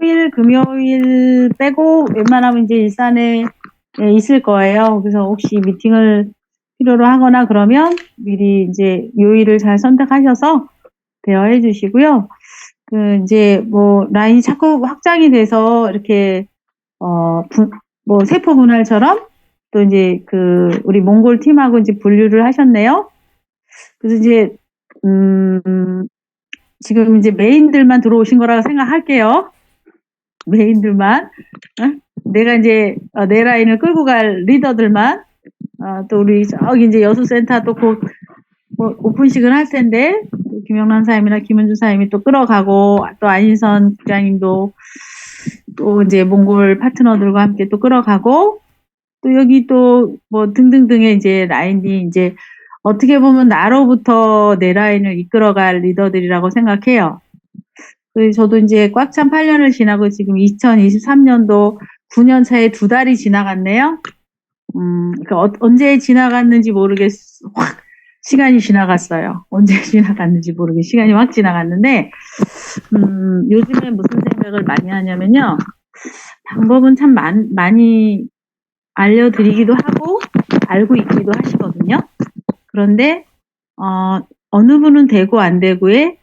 토요일, 금요일 빼고 웬만하면 이제 일산에 있을 거예요. 그래서 혹시 미팅을 필요로 하거나 그러면 미리 이제 요일을 잘 선택하셔서 대화해 주시고요. 이제 뭐 라인이 자꾸 확장이 돼서 이렇게 뭐 세포 분할처럼 또 이제 우리 몽골 팀하고 이제 분류를 하셨네요. 그래서 이제 지금 이제 메인들만 들어오신 거라고 생각할게요. 메인들만. 내가 이제 내 라인을 끌고 갈 리더들만. 또 우리 저기 이제 여수센터 또 곧 오픈식을 할 텐데 김영란 사임이나 김은주 사임이 또 끌어가고 또 안인선 국장님도 또 이제 몽골 파트너들과 함께 또 끌어가고 또 여기 또 뭐 등등등의 이제 라인이 이제 어떻게 보면 나로부터 내 라인을 이끌어갈 리더들이라고 생각해요. 그래서 저도 이제 꽉 찬 8년을 지나고 지금 2023년도 9년 차에 2달이 지나갔네요. 그러니까 언제 지나갔는지 확 시간이 지나갔어요. 언제 지나갔는지 모르게 시간이 확 지나갔는데, 요즘에 무슨 생각을 많이 하냐면요. 방법은 참 많이 알려드리기도 하고, 알고 있기도 하시거든요. 그런데, 어느 분은 되고 안 되고의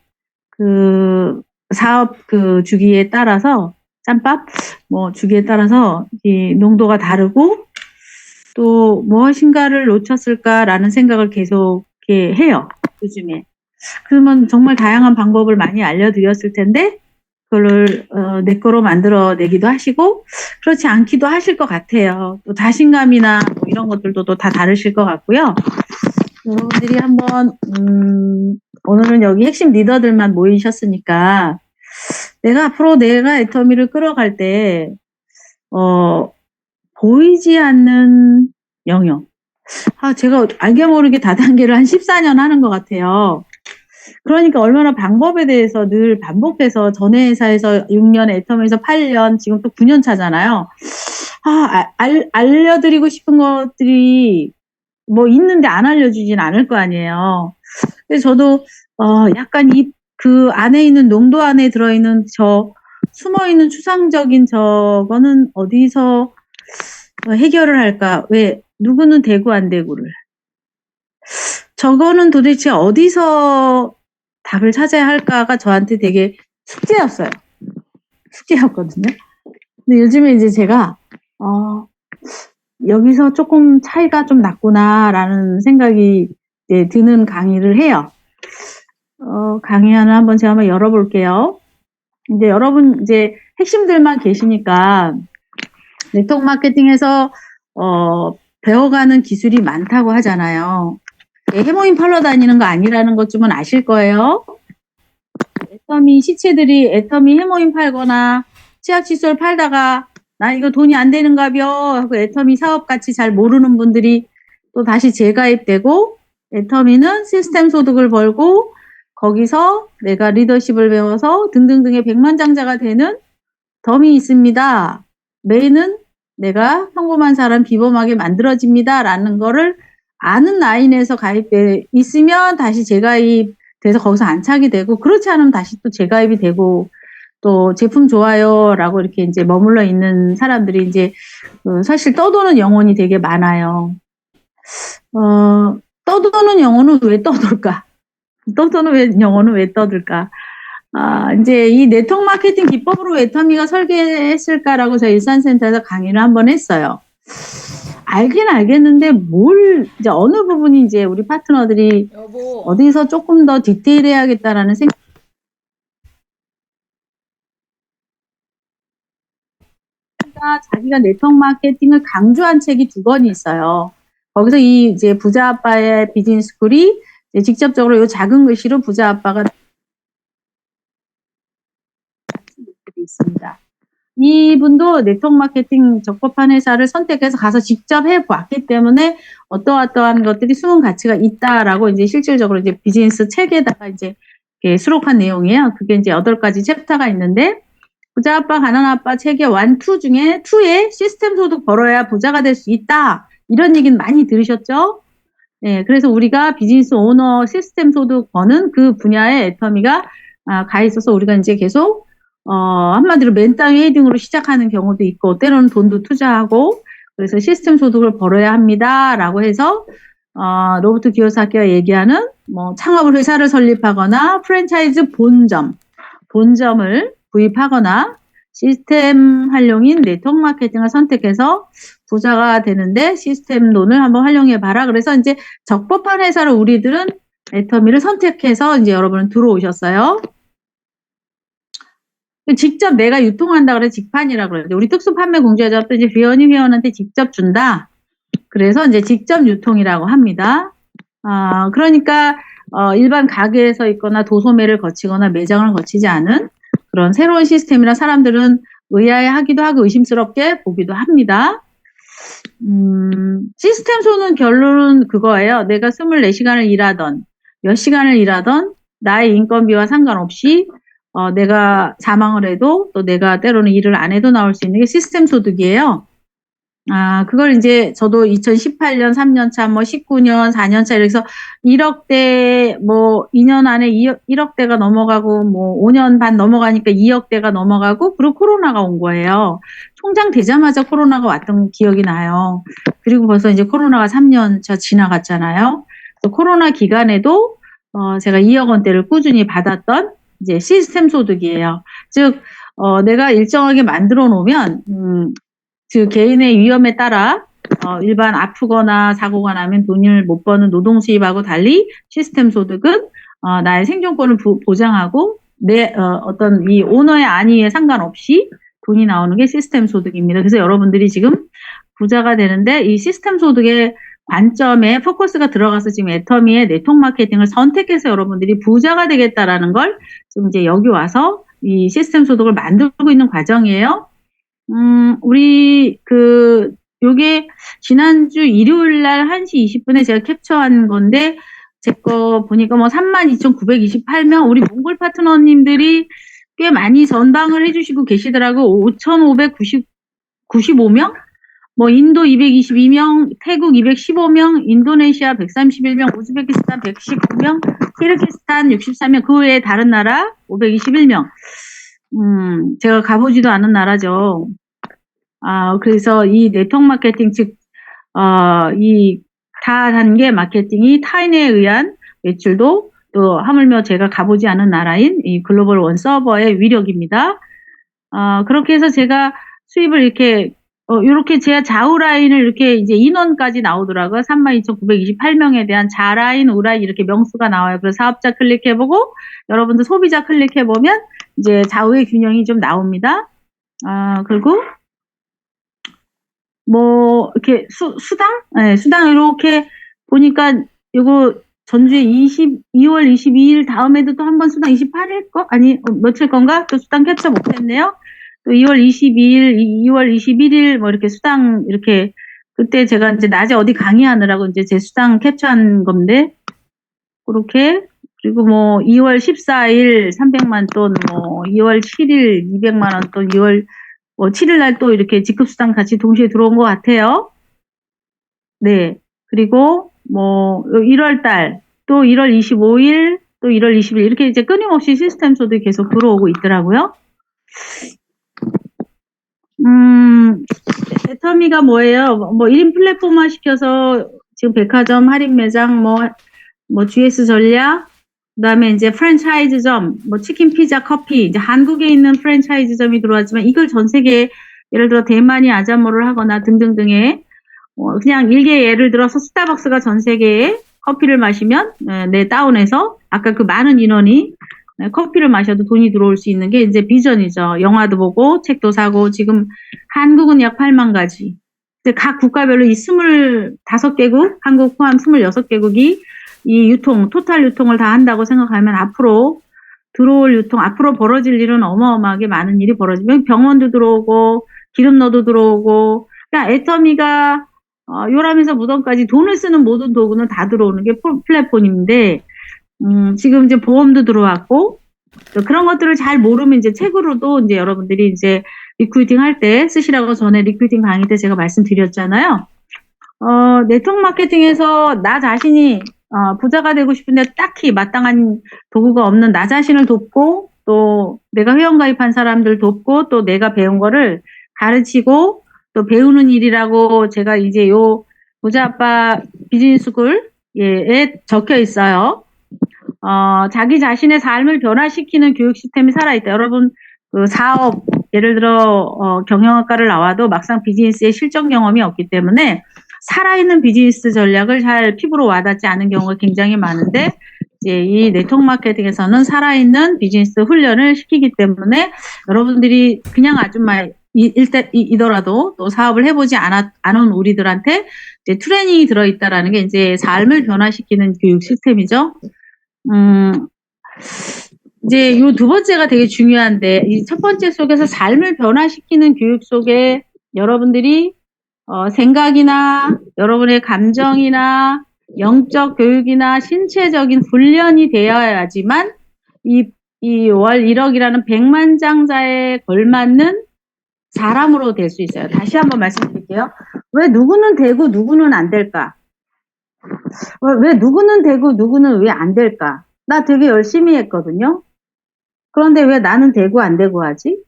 사업 주기에 따라서, 짬밥? 주기에 따라서 이 농도가 다르고, 또 무엇인가를 놓쳤을까라는 생각을 계속 이렇게 해요. 요즘에. 그러면 정말 다양한 방법을 많이 알려드렸을 텐데 그걸 내 거로 만들어내기도 하시고 그렇지 않기도 하실 것 같아요. 또 자신감이나 뭐 이런 것들도 또 다 다르실 것 같고요. 여러분들이 한번 오늘은 여기 핵심 리더들만 모이셨으니까 앞으로 내가 애터미를 끌어갈 때 보이지 않는 영역. 제가 알게 모르게 다단계를 한 14년 하는 것 같아요. 그러니까 얼마나 방법에 대해서 늘 반복해서 전에 회사에서 6년, 애터미에서 8년, 지금 또 9년 차잖아요. 알려드리고 싶은 것들이 뭐 있는데 안 알려주진 않을 거 아니에요. 그래서 저도 약간 그 안에 있는 농도 안에 들어있는 숨어있는 추상적인 저거는 어디서 해결을 할까? 왜 누구는 되고 안 되고를. 저거는 도대체 어디서 답을 찾아야 할까가 저한테 되게 숙제였어요. 숙제였거든요. 근데 요즘에 이제 제가 여기서 조금 차이가 좀 났구나라는 생각이 드는 강의를 해요. 강의 하나 한번 제가 한번 열어볼게요. 근데 여러분 이제 핵심들만 계시니까 네트워크 마케팅에서 배워가는 기술이 많다고 하잖아요. 해모임 팔러 다니는 거 아니라는 것쯤은 아실 거예요. 애터미 시체들이 애터미 해모임 팔거나 치약 칫솔 팔다가 나 이거 돈이 안 되는가벼 하고 애터미 사업 가치 잘 모르는 분들이 또 다시 재가입되고 애터미는 시스템 소득을 벌고 거기서 내가 리더십을 배워서 등등등의 백만장자가 되는 덤이 있습니다. 메인은 내가 평범한 사람 비범하게 만들어집니다. 라는 거를 아는 라인에서 가입돼 있으면 다시 재가입돼서 거기서 안착이 되고 그렇지 않으면 다시 또 재가입이 되고 또 제품 좋아요라고 이렇게 이제 머물러 있는 사람들이 이제 사실 떠도는 영혼이 되게 많아요. 떠도는 영혼은 왜 떠돌까? 떠도는 영혼은 왜 떠들까? 이제 이 네트워크 마케팅 기법으로 애터미가 설계했을까라고 저희 일산센터에서 강의를 한번 했어요. 알긴 알겠는데 이제 어느 부분이 이제 우리 파트너들이 어디서 조금 더 디테일해야겠다라는 생각. 자기가 네트워크 마케팅을 강조한 책이 2권이 있어요. 거기서 이 이제 부자 아빠의 비즈니스 스쿨이 직접적으로 이 작은 글씨로 부자 아빠가 있습니다. 이분도 네트워크 마케팅 적법한 회사를 선택해서 가서 직접 해봤기 때문에 어떠한 것들이 숨은 가치가 있다라고 이제 실질적으로 이제 비즈니스 책에다가 이제 수록한 내용이에요. 그게 이제 8가지 챕터가 있는데 부자 아빠, 가난 아빠 책의 1, 2 중에 2에 시스템 소득 벌어야 부자가 될 수 있다. 이런 얘기는 많이 들으셨죠? 네, 그래서 우리가 비즈니스 오너 시스템 소득 버는 그 분야에 애터미가 가 있어서 우리가 이제 계속 한마디로 맨 땅에 헤딩으로 시작하는 경우도 있고, 때로는 돈도 투자하고, 그래서 시스템 소득을 벌어야 합니다. 라고 해서, 로버트 기요사키가 얘기하는, 창업 회사를 설립하거나, 프랜차이즈 본점을 구입하거나, 시스템 활용인 네트워크 마케팅을 선택해서 부자가 되는데 시스템 논을 한번 활용해 봐라. 그래서 이제 적법한 회사를 우리들은 애터미를 선택해서 이제 여러분은 들어오셨어요. 직접 내가 유통한다 그래 직판이라 그러죠. 우리 특수 판매 공제자도 이제 회원한테 직접 준다. 그래서 이제 직접 유통이라고 합니다. 그러니까 일반 가게에서 있거나 도소매를 거치거나 매장을 거치지 않은 그런 새로운 시스템이라 사람들은 의아해하기도 하고 의심스럽게 보기도 합니다. 시스템 소는 결론은 그거예요. 내가 24시간을 일하던 몇 시간을 일하던 나의 인건비와 상관없이 내가 사망을 해도 또 내가 때로는 일을 안 해도 나올 수 있는 게 시스템 소득이에요. 그걸 이제 저도 2018년 3년차, 19년 4년차 이렇게 해서 1억대 2년 안에 1억대가 넘어가고 5년 반 넘어가니까 2억대가 넘어가고 그리고 코로나가 온 거예요. 총장 되자마자 코로나가 왔던 기억이 나요. 그리고 벌써 이제 코로나가 3년차 지나갔잖아요. 그래서 코로나 기간에도 제가 2억 원대를 꾸준히 받았던 이제 시스템 소득이에요. 즉 내가 일정하게 만들어 놓으면 그 개인의 위험에 따라 일반 아프거나 사고가 나면 돈을 못 버는 노동 수입하고 달리 시스템 소득은 나의 생존권을 보장하고 내 어떤 이 오너의 안위에 상관없이 돈이 나오는 게 시스템 소득입니다. 그래서 여러분들이 지금 부자가 되는데 이 시스템 소득의 관점에 포커스가 들어가서 지금 애터미의 네트워크 마케팅을 선택해서 여러분들이 부자가 되겠다라는 걸 지금 이제 여기 와서 이 시스템 소득을 만들고 있는 과정이에요. 우리 요게 지난주 일요일 날 1시 20분에 제가 캡처한 건데 제 거 보니까 32,928명 우리 몽골 파트너님들이 꽤 많이 전방을 해주시고 계시더라고. 5,595명? 인도 222명, 태국 215명, 인도네시아 131명, 우즈베키스탄 119명, 키르기스탄 63명, 그 외에 다른 나라 521명. 제가 가보지도 않은 나라죠. 그래서 이 네트워크 마케팅, 즉, 이 다단계 마케팅이 타인에 의한 매출도 또 하물며 제가 가보지 않은 나라인 이 글로벌 원 서버의 위력입니다. 그렇게 해서 제가 수입을 이렇게 제 좌우 라인을 이렇게 이제 인원까지 나오더라고요. 32,928명에 대한 좌라인, 우라인 이렇게 명수가 나와요. 그래서 사업자 클릭해보고 여러분들 소비자 클릭해보면 이제 좌우의 균형이 좀 나옵니다. 그리고 이렇게 수당? 네, 수당 이렇게 보니까 이거 전주에 2월 22일 다음에도 또 한 번 수당 28일 거? 아니, 며칠 건가? 또 수당 캡처 못했네요. 또 2월 22일, 2월 21일 이렇게 수당 이렇게 그때 제가 이제 낮에 어디 강의하느라고 이제 제 수당 캡처한 건데 그렇게 그리고 2월 14일 300만 돈, 2월 7일 200만 원 돈, 2월 7일 날 또 이렇게 직급수당 같이 동시에 들어온 것 같아요. 네. 그리고 1월 달, 또 1월 25일, 또 1월 20일 이렇게 이제 끊임없이 시스템 소득이 계속 들어오고 있더라고요. 애터미가 뭐예요? 1인 플랫폼화 시켜서 지금 백화점 할인 매장, GS 전략, 그 다음에 이제 프랜차이즈점, 치킨, 피자, 커피, 이제 한국에 있는 프랜차이즈점이 들어왔지만 이걸 전 세계, 예를 들어 대만이 아자모를 하거나 등등등의, 그냥 일개 예를 들어서 스타벅스가 전 세계에 커피를 마시면, 다운해서, 아까 그 많은 인원이 커피를 마셔도 돈이 들어올 수 있는 게 이제 비전이죠. 영화도 보고, 책도 사고, 지금 한국은 약 8만 가지. 각 국가별로 이 25개국, 한국 포함 26개국이 이 유통, 토탈 유통을 다 한다고 생각하면 앞으로 들어올 유통, 앞으로 벌어질 일은 어마어마하게 많은 일이 벌어지면 병원도 들어오고, 기름너도 들어오고, 그러니까 애터미가 요람에서 무덤까지 돈을 쓰는 모든 도구는 다 들어오는 게 플랫폼인데, 지금 이제 보험도 들어왔고, 그런 것들을 잘 모르면 이제 책으로도 이제 여러분들이 이제 리크루팅 할 때 쓰시라고 전에 리크루팅 강의 때 제가 말씀드렸잖아요. 네트워크 마케팅에서 나 자신이 부자가 되고 싶은데 딱히 마땅한 도구가 없는 나 자신을 돕고 또 내가 회원가입한 사람들 돕고 또 내가 배운 거를 가르치고 또 배우는 일이라고 제가 이제 요 모자아빠 비즈니스쿨에 적혀 있어요. 자기 자신의 삶을 변화시키는 교육 시스템이 살아있다. 여러분, 그 사업, 예를 들어, 경영학과를 나와도 막상 비즈니스의 실전 경험이 없기 때문에 살아있는 비즈니스 전략을 잘 피부로 와닿지 않은 경우가 굉장히 많은데, 이제 이 네트워크 마케팅에서는 살아있는 비즈니스 훈련을 시키기 때문에 여러분들이 그냥 아줌마이더라도 또 사업을 해보지 않은 우리들한테 이제 트레이닝이 들어있다라는 게 이제 삶을 변화시키는 교육 시스템이죠. 이제 요 두 번째가 되게 중요한데, 이 첫 번째 속에서 삶을 변화시키는 교육 속에 여러분들이 생각이나 여러분의 감정이나 영적 교육이나 신체적인 훈련이 되어야지만 이 월 1억이라는 백만장자에 걸맞는 사람으로 될 수 있어요. 다시 한번 말씀드릴게요. 왜 누구는 되고 누구는 안 될까? 왜 누구는 되고 누구는 왜 안 될까? 나 되게 열심히 했거든요. 그런데 왜 나는 되고 안 되고 하지?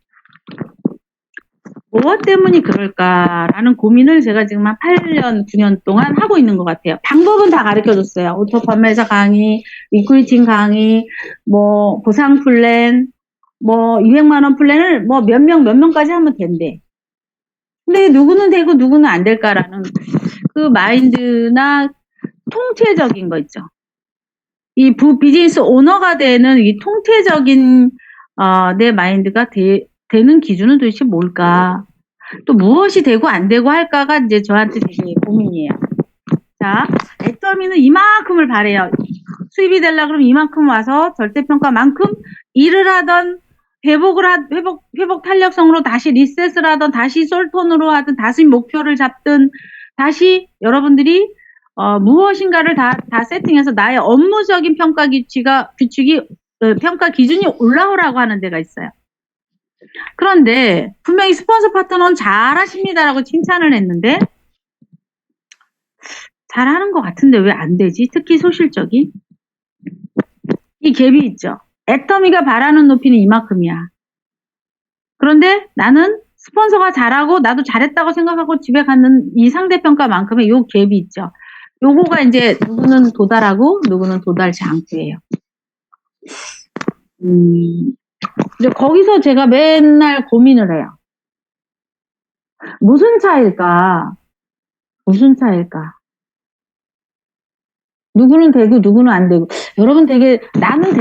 무엇 때문이 그럴까라는 고민을 제가 지금 한 8년, 9년 동안 하고 있는 것 같아요. 방법은 다 가르쳐줬어요. 오토 판매사 강의, 리크루팅 강의, 뭐 보상 플랜, 뭐 200만 원 플랜을 뭐 몇 명까지 하면 된대. 근데 누구는 되고 누구는 안 될까라는 그 마인드나 통체적인 거 있죠. 이 비즈니스 오너가 되는 이 통태적인 내 마인드가 되는 기준은 도대체 뭘까? 또 무엇이 되고 안 되고 할까가 이제 저한테 되게 고민이에요. 자, 애터미는 이만큼을 바래요. 수입이 되려고 그러면 이만큼 와서 절대평가만큼 일을 하던 회복 탄력성으로 다시 리셋을 하던 다시 솔톤으로 하든 다시 목표를 잡든 다시 여러분들이 무엇인가를 다 세팅해서 나의 업무적인 평가 평가 기준이 올라오라고 하는 데가 있어요. 그런데 분명히 스폰서 파트너는 잘하십니다라고 칭찬을 했는데 잘하는 것 같은데 왜 안 되지? 특히 소실적인 이 갭이 있죠. 애터미가 바라는 높이는 이만큼이야. 그런데 나는 스폰서가 잘하고 나도 잘했다고 생각하고 집에 갔는 이 상대평가만큼의 요 갭이 있죠. 요거가 이제 누구는 도달하고 누구는 도달치 않고예요. 이제 거기서 제가 맨날 고민을 해요. 무슨 차일까? 무슨 차일까? 누구는 되고 누구는 안 되고. 여러분 되게 나는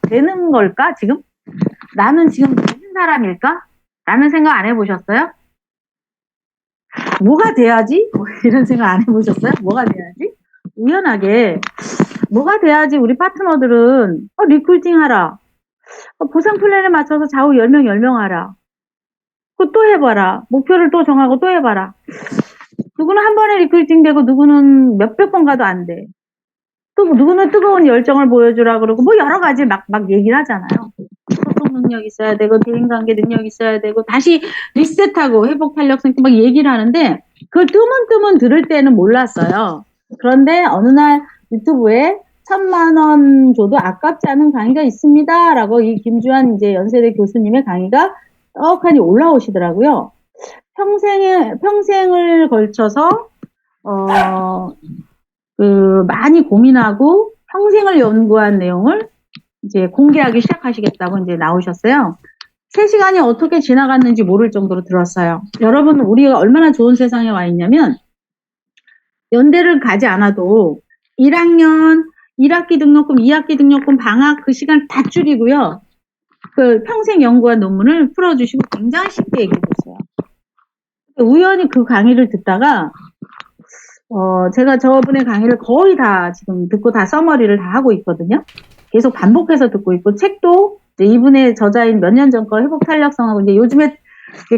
되는 걸까 지금? 나는 지금 되는 사람일까? 라는 생각 안 해보셨어요? 뭐가 돼야지? 이런 생각 안 해보셨어요? 뭐가 돼야지? 우연하게 뭐가 돼야지 우리 파트너들은 리크루팅 하라. 보상 플랜에 맞춰서 좌우 10명 하라. 그거 또 해봐라. 목표를 또 정하고 또 해봐라. 누구는 한 번에 리크루팅 되고 누구는 몇백 번 가도 안 돼. 또 누구는 뜨거운 열정을 보여주라 그러고 뭐 여러 가지 막 얘기를 하잖아요. 소통 능력 있어야 되고 대인관계 능력 있어야 되고 다시 리셋하고 회복 탄력성 막 얘기를 하는데 그걸 뜨문 들을 때는 몰랐어요. 그런데 어느 날 유튜브에 1,000만 원 줘도 아깝지 않은 강의가 있습니다. 라고 이 김주환 이제 연세대 교수님의 강의가 떡하니 올라오시더라고요. 평생을 걸쳐서 많이 고민하고 평생을 연구한 내용을 이제 공개하기 시작하시겠다고 이제 나오셨어요. 3시간이 어떻게 지나갔는지 모를 정도로 들었어요. 여러분, 우리가 얼마나 좋은 세상에 와 있냐면, 연대를 가지 않아도 1학년, 1학기 등록금, 2학기 등록금, 방학 그 시간 다 줄이고요. 그 평생 연구한 논문을 풀어주시고 굉장히 쉽게 얘기해 줬어요. 우연히 그 강의를 듣다가 제가 저분의 강의를 거의 다 지금 듣고 다 서머리를 다 하고 있거든요. 계속 반복해서 듣고 있고 책도 이제 이분의 저자인 몇 년 전 거 회복 탄력성하고 이제 요즘에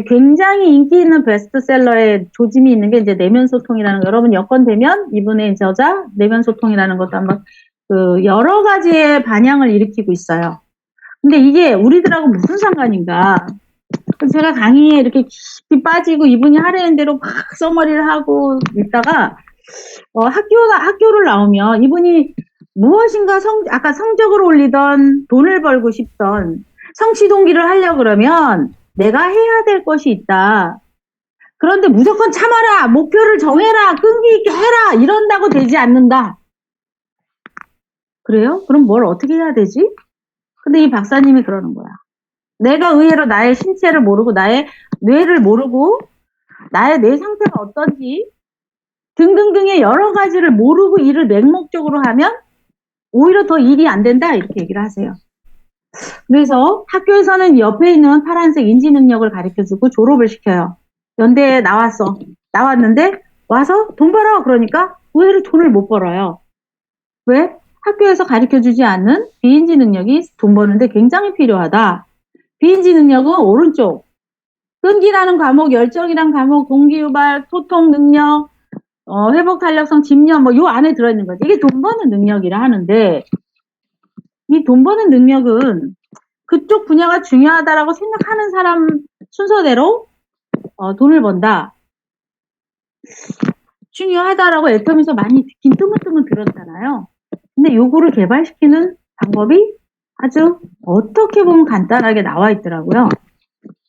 굉장히 인기 있는 베스트셀러의 조짐이 있는 게 이제 내면 소통이라는 거. 여러분 여건 되면 이분의 저자 내면 소통이라는 것도 한번 여러 가지의 반향을 일으키고 있어요. 근데 이게 우리들하고 무슨 상관인가? 제가 강의에 이렇게 깊이 빠지고 이분이 하라는 대로 막 서머리를 하고 있다가 학교를 나오면 이분이 무엇인가 아까 성적을 올리던 돈을 벌고 싶던 성취 동기를 하려고 그러면 내가 해야 될 것이 있다. 그런데 무조건 참아라, 목표를 정해라, 끈기 있게 해라, 이런다고 되지 않는다. 그래요? 그럼 뭘 어떻게 해야 되지? 근데 이 박사님이 그러는 거야. 내가 의외로 나의 신체를 모르고 나의 뇌를 모르고 나의 뇌 상태가 어떤지 등등등의 여러 가지를 모르고 일을 맹목적으로 하면 오히려 더 일이 안 된다, 이렇게 얘기를 하세요. 그래서 학교에서는 옆에 있는 파란색 인지 능력을 가르쳐주고 졸업을 시켜요. 연대에 나왔는데 와서 돈 벌어, 그러니까 의외로 돈을 못 벌어요. 왜? 학교에서 가르쳐주지 않는 비인지 능력이 돈 버는데 굉장히 필요하다. 비인지 능력은 오른쪽, 끈기라는 과목, 열정이라는 과목, 동기유발, 소통 능력, 회복 탄력성, 집념, 뭐 요 안에 들어있는 거지. 이게 돈 버는 능력이라 하는데, 이 돈 버는 능력은 그쪽 분야가 중요하다라고 생각하는 사람 순서대로 돈을 번다. 중요하다라고 애터미에서 많이 듣긴 뜨문뜨문 들었잖아요. 근데 요거를 개발시키는 방법이 아주 어떻게 보면 간단하게 나와 있더라고요.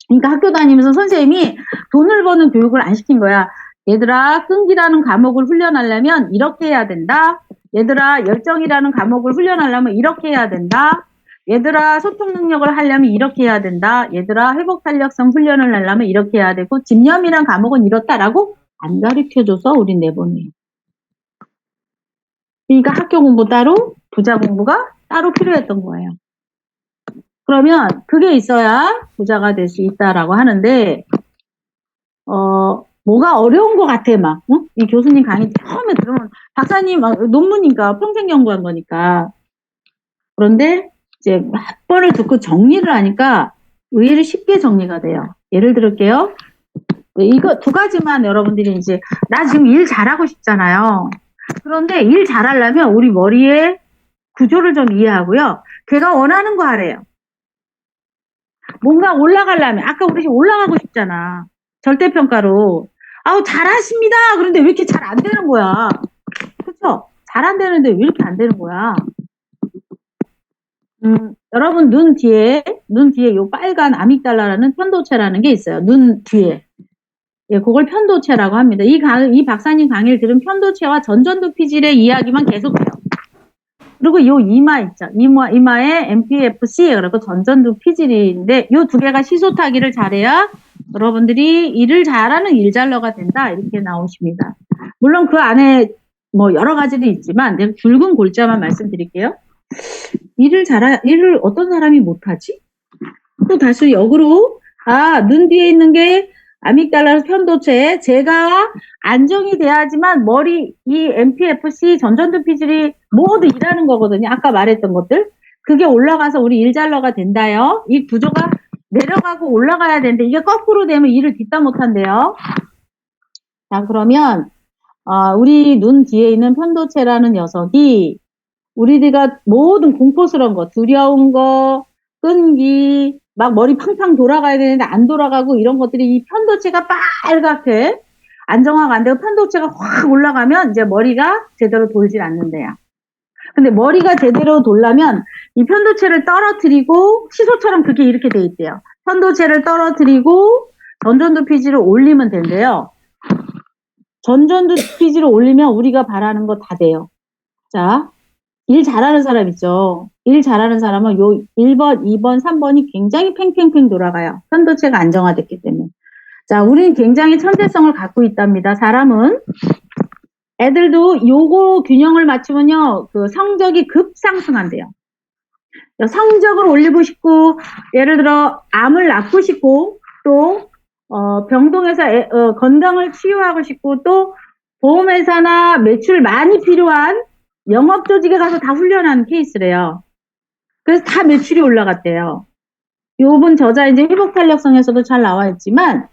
그러니까 학교 다니면서 선생님이 돈을 버는 교육을 안 시킨 거야. 얘들아, 끈기라는 과목을 훈련하려면 이렇게 해야 된다. 얘들아, 열정이라는 과목을 훈련하려면 이렇게 해야 된다. 얘들아, 소통 능력을 하려면 이렇게 해야 된다. 얘들아, 회복 탄력성 훈련을 하려면 이렇게 해야 되고, 집념이란 과목은 이렇다라고 안 가르쳐줘서 우린 내보내요. 그러니까 학교 공부 따로, 부자 공부가 따로 필요했던 거예요. 그러면 그게 있어야 부자가 될 수 있다라고 하는데, 뭐가 어려운 것 같아, 막. 이 교수님 강의 처음에 들으면, 박사님, 논문이니까, 평생 연구한 거니까. 그런데, 이제, 몇 번을 듣고 정리를 하니까, 의외로 쉽게 정리가 돼요. 예를 들을게요. 이거 두 가지만 여러분들이 이제, 나 지금 일 잘하고 싶잖아요. 그런데 일 잘하려면 우리 머리의 구조를 좀 이해하고요. 걔가 원하는 거 하래요. 뭔가 올라가려면, 아까 우리 올라가고 싶잖아. 절대평가로. 아우, 잘하십니다. 그런데 왜 이렇게 잘 안 되는 거야? 그쵸? 잘 안 되는데 왜 이렇게 안 되는 거야? 여러분, 눈 뒤에 요 빨간 아믹달라라는 편도체라는 게 있어요. 눈 뒤에. 예, 그걸 편도체라고 합니다. 이 박사님 강의를 들은 편도체와 전전두 피질의 이야기만 계속해요. 그리고 요 이마 있죠. 이마에 MPFC, 그리고 전전두 피질인데, 요 두 개가 시소타기를 잘해야 여러분들이 일을 잘하는 일잘러가 된다. 이렇게 나오십니다. 물론 그 안에 뭐 여러 가지도 있지만, 내가 굵은 골자만 말씀드릴게요. 일을 어떤 사람이 못하지? 또 다시 역으로, 눈 뒤에 있는 게 아믹달라 편도체, 제가 안정이 돼야지만 머리, 이 MPFC, 전전두 피질이 모두 일하는 거거든요. 아까 말했던 것들. 그게 올라가서 우리 일잘러가 된다요. 이 구조가 내려가고 올라가야 되는데, 이게 거꾸로 되면 일을 뒷다 못한대요. 자, 그러면, 우리 눈 뒤에 있는 편도체라는 녀석이, 우리가 모든 공포스러운 거, 두려운 거, 끈기, 막 머리 팡팡 돌아가야 되는데 안 돌아가고 이런 것들이 이 편도체가 빨갛게 안정화가 안 되고 편도체가 확 올라가면 이제 머리가 제대로 돌질 않는데요. 근데 머리가 제대로 돌려면 이 편도체를 떨어뜨리고 시소처럼 그게 이렇게 돼 있대요. 편도체를 떨어뜨리고 전전두 피질을 올리면 된대요. 전전두 피질을 올리면 우리가 바라는 거 다 돼요. 자, 일 잘하는 사람 있죠. 일 잘하는 사람은 요 1번, 2번, 3번이 굉장히 팽팽팽 돌아가요. 편도체가 안정화됐기 때문에. 자, 우리는 굉장히 천재성을 갖고 있답니다. 사람은. 애들도 요거 균형을 맞추면요, 그 성적이 급상승한대요. 성적을 올리고 싶고, 예를 들어, 암을 낫고 싶고, 또, 병동에서 건강을 치유하고 싶고, 또, 보험회사나 매출 많이 필요한 영업조직에 가서 다 훈련하는 케이스래요. 그래서 다 매출이 올라갔대요. 요번 저자 이제 회복탄력성에서도 잘 나와 있지만,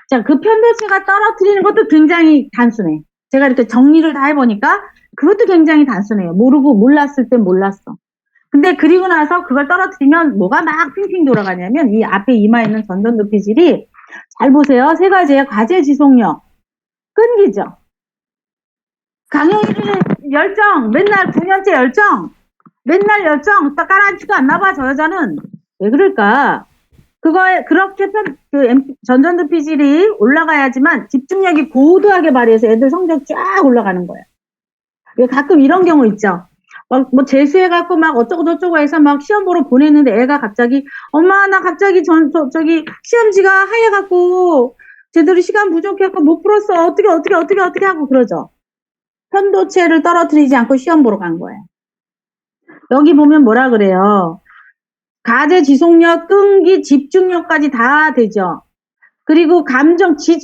자, 그 편도체가 떨어뜨리는 것도 굉장히 단순해. 제가 이렇게 정리를 다 해보니까 그것도 굉장히 단순해요. 몰랐을 땐 몰랐어. 근데 그리고 나서 그걸 떨어뜨리면 뭐가 막 핑핑 돌아가냐면 이 앞에 이마에 있는 전전두 피질이 잘 보세요. 세 가지예요. 과제 지속력, 끈기죠. 강의를 열정, 맨날 9년째 열정, 맨날 열정, 딱 깔아주지도 않나 봐, 저 여자는. 왜 그럴까? 그렇게 전전도 피질이 올라가야지만 집중력이 고도하게 발휘해서 애들 성적 쫙 올라가는 거예요. 가끔 이런 경우 있죠. 뭐 재수해갖고 막 어쩌고저쩌고 해서 막 시험 보러 보냈는데 애가 갑자기 엄마 나 갑자기 저기 시험지가 하얘갖고 제대로 시간 부족해갖고 못 풀었어. 어떻게 하고 그러죠. 편도체를 떨어뜨리지 않고 시험 보러 간 거예요. 여기 보면 뭐라 그래요. 가제 지속력, 끈기, 집중력까지 다 되죠. 그리고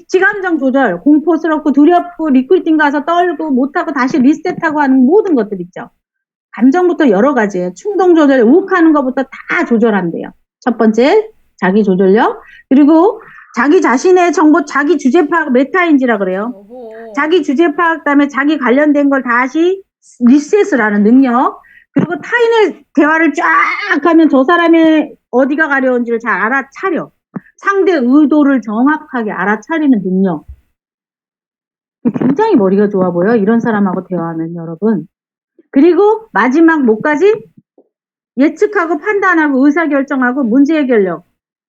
지감정 조절, 공포스럽고 두렵고 리크루팅 가서 떨고 못하고 다시 리셋하고 하는 모든 것들 있죠. 감정부터 여러 가지예요. 충동 조절, 욱하는 것부터 다 조절한대요. 첫 번째, 자기 조절력. 그리고 자기 자신의 정보, 자기 주제 파악, 메타인지라 그래요. 자기 주제 파악, 그다음에 자기 관련된 걸 다시 리셋을 하는 능력. 그리고 타인의 대화를 쫙 하면 저 사람의 어디가 가려운지를 잘 알아차려. 상대 의도를 정확하게 알아차리는 능력. 굉장히 머리가 좋아 보여. 이런 사람하고 대화하면 여러분. 그리고 마지막 뭐까지? 예측하고 판단하고 의사결정하고 문제해결력.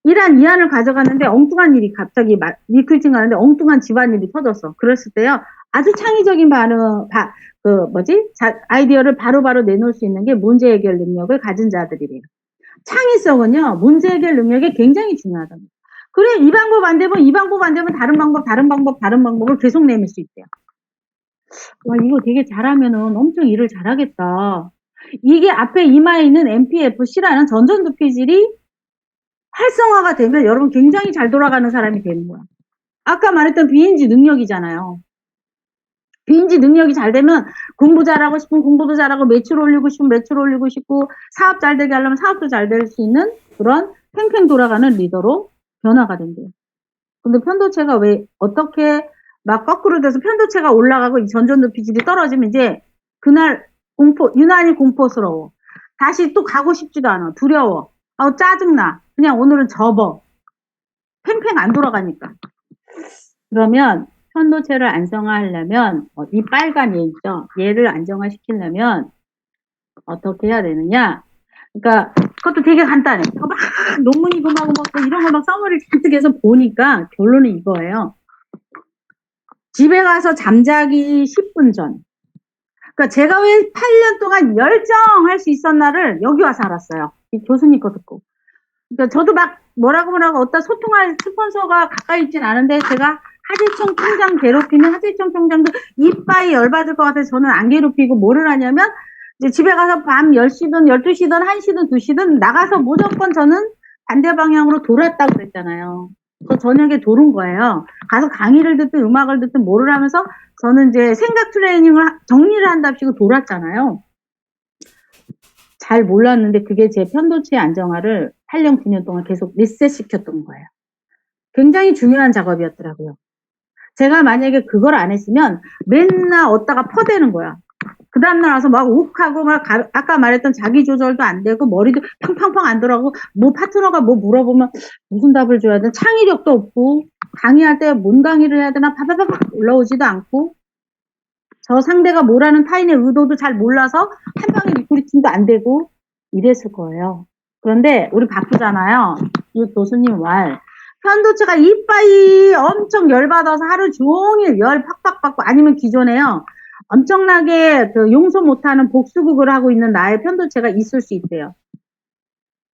이안을 가져가는데 엉뚱한 일이 갑자기 리크루팅 가는데 엉뚱한 집안일이 터졌어. 그랬을 때요. 아주 창의적인 아이디어를 바로바로 내놓을 수 있는 게 문제해결 능력을 가진 자들이래요. 창의성은요, 문제해결 능력이 굉장히 중요하답니다. 그래, 이 방법 안 되면 다른 방법을 계속 내밀 수 있대요. 와, 이거 되게 잘하면은 엄청 일을 잘하겠다. 이게 앞에 이마에 있는 MPFC라는 전전두 피질이 활성화가 되면 여러분 굉장히 잘 돌아가는 사람이 되는 거야. 아까 말했던 비인지 능력이잖아요. 비인지 능력이 잘 되면 공부 잘하고 싶으면 공부도 잘하고 매출 올리고 싶으면 매출 올리고 싶고 사업 잘 되게 하려면 사업도 잘 될 수 있는 그런 팽팽 돌아가는 리더로 변화가 된대요. 근데 편도체가 왜 어떻게 막 거꾸로 돼서 편도체가 올라가고 이 전전두 피질이 떨어지면 이제 그날 유난히 공포스러워. 다시 또 가고 싶지도 않아. 두려워. 짜증나. 그냥 오늘은 접어. 팽팽 안 돌아가니까. 그러면 편도체를 안정화하려면 이 빨간 얘 있죠. 얘를 안정화시키려면 어떻게 해야 되느냐. 그러니까 그것도 되게 간단해. 막 논문이 고마고 이런 거 막 써머리를 잔뜩 해서 보니까 결론은 이거예요. 집에 가서 잠자기 10분 전. 그러니까 제가 왜 8년 동안 열정할 수 있었나를 여기 와서 알았어요. 이 교수님 거 듣고. 그러니까 저도 막 뭐라고 어디다 소통할 스폰서가 가까이 있진 않은데 제가 하재청 총장 괴롭히면 하재청 총장도 이빠이 열받을 것 같아서 저는 안 괴롭히고 뭐를 하냐면 이제 집에 가서 밤 10시든 12시든 1시든 2시든 나가서 무조건 저는 반대 방향으로 돌았다고 그랬잖아요. 그 저녁에 도는 거예요. 가서 강의를 듣든 음악을 듣든 뭐를 하면서 저는 이제 생각 트레이닝을 정리를 한답시고 돌았잖아요. 잘 몰랐는데 그게 제 편도체 안정화를 8년, 9년 동안 계속 리셋시켰던 거예요. 굉장히 중요한 작업이었더라고요. 제가 만약에 그걸 안 했으면 맨날 얻다가 퍼대는 거야. 그 다음날 와서 막 욱하고 아까 말했던 자기 조절도 안 되고 머리도 팡팡팡 안 돌아가고 뭐 파트너가 뭐 물어보면 무슨 답을 줘야 되나 창의력도 없고 강의할 때 뭔 강의를 해야 되나 파파파파 올라오지도 않고 저 상대가 뭐라는 타인의 의도도 잘 몰라서 한 방에 리크루팅도 안 되고 이랬을 거예요. 그런데 우리 바쁘잖아요. 이 교수님 말 편도체가 이빠이 엄청 열받아서 하루 종일 열 팍팍 받고 아니면 기존에요. 엄청나게 용서 못하는 복수극을 하고 있는 나의 편도체가 있을 수 있대요.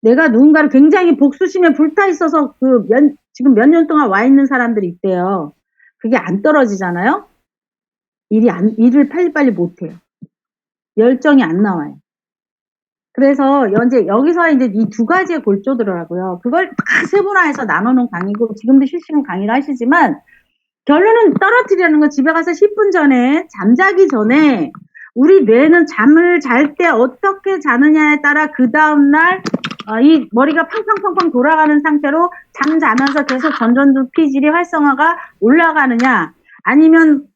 내가 누군가를 굉장히 복수심에 불타 있어서 지금 몇 년 동안 와 있는 사람들이 있대요. 그게 안 떨어지잖아요. 일을 빨리빨리 못해요. 열정이 안 나와요. 그래서 여기서 이제 이 두 가지의 골조더라고요. 그걸 다 세분화해서 나눠놓은 강의고 지금도 실시간 강의를 하시지만 결론은 떨어뜨리려는 거 집에 가서 10분 전에 잠자기 전에 우리 뇌는 잠을 잘 때 어떻게 자느냐에 따라 그 다음날 이 머리가 팡팡팡팡 돌아가는 상태로 잠자면서 계속 전전두 피질이 활성화가 올라가느냐 아니면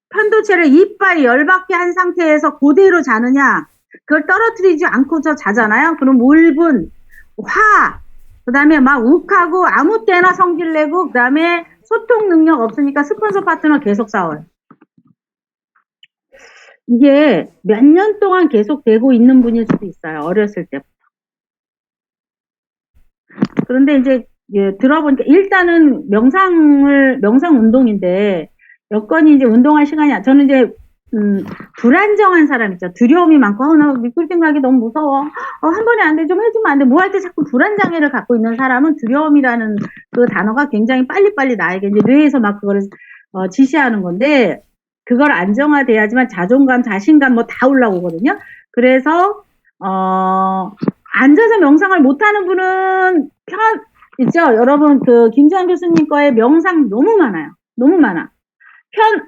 편도체를 이빠이 열받게 한 상태에서 그대로 자느냐 그걸 떨어뜨리지 않고서 자잖아요. 그럼 울분, 그 다음에 막 욱하고 아무 때나 성질 내고 그 다음에 소통 능력 없으니까 스폰서 파트너 계속 싸워요. 이게 몇 년 동안 계속 되고 있는 분일 수도 있어요. 어렸을 때부터. 그런데 이제 들어보니까 일단은 명상 운동인데 여건이 이제 운동할 시간이 저는 이제 불안정한 사람 있죠. 두려움이 많고 나 미끌증 가기 너무 무서워. 한 번에 안 돼. 좀 해주면 안 돼. 뭐 할 때 자꾸 불안장애를 갖고 있는 사람은 두려움이라는 그 단어가 굉장히 빨리빨리 나에게 이제 뇌에서 막 그거를 지시하는 건데 그걸 안정화돼야지만 자존감, 자신감 뭐 다 올라오거든요. 그래서 앉아서 명상을 못하는 분은 있죠. 여러분 그 김주환 교수님 거에 명상 너무 많아요. 너무 많아.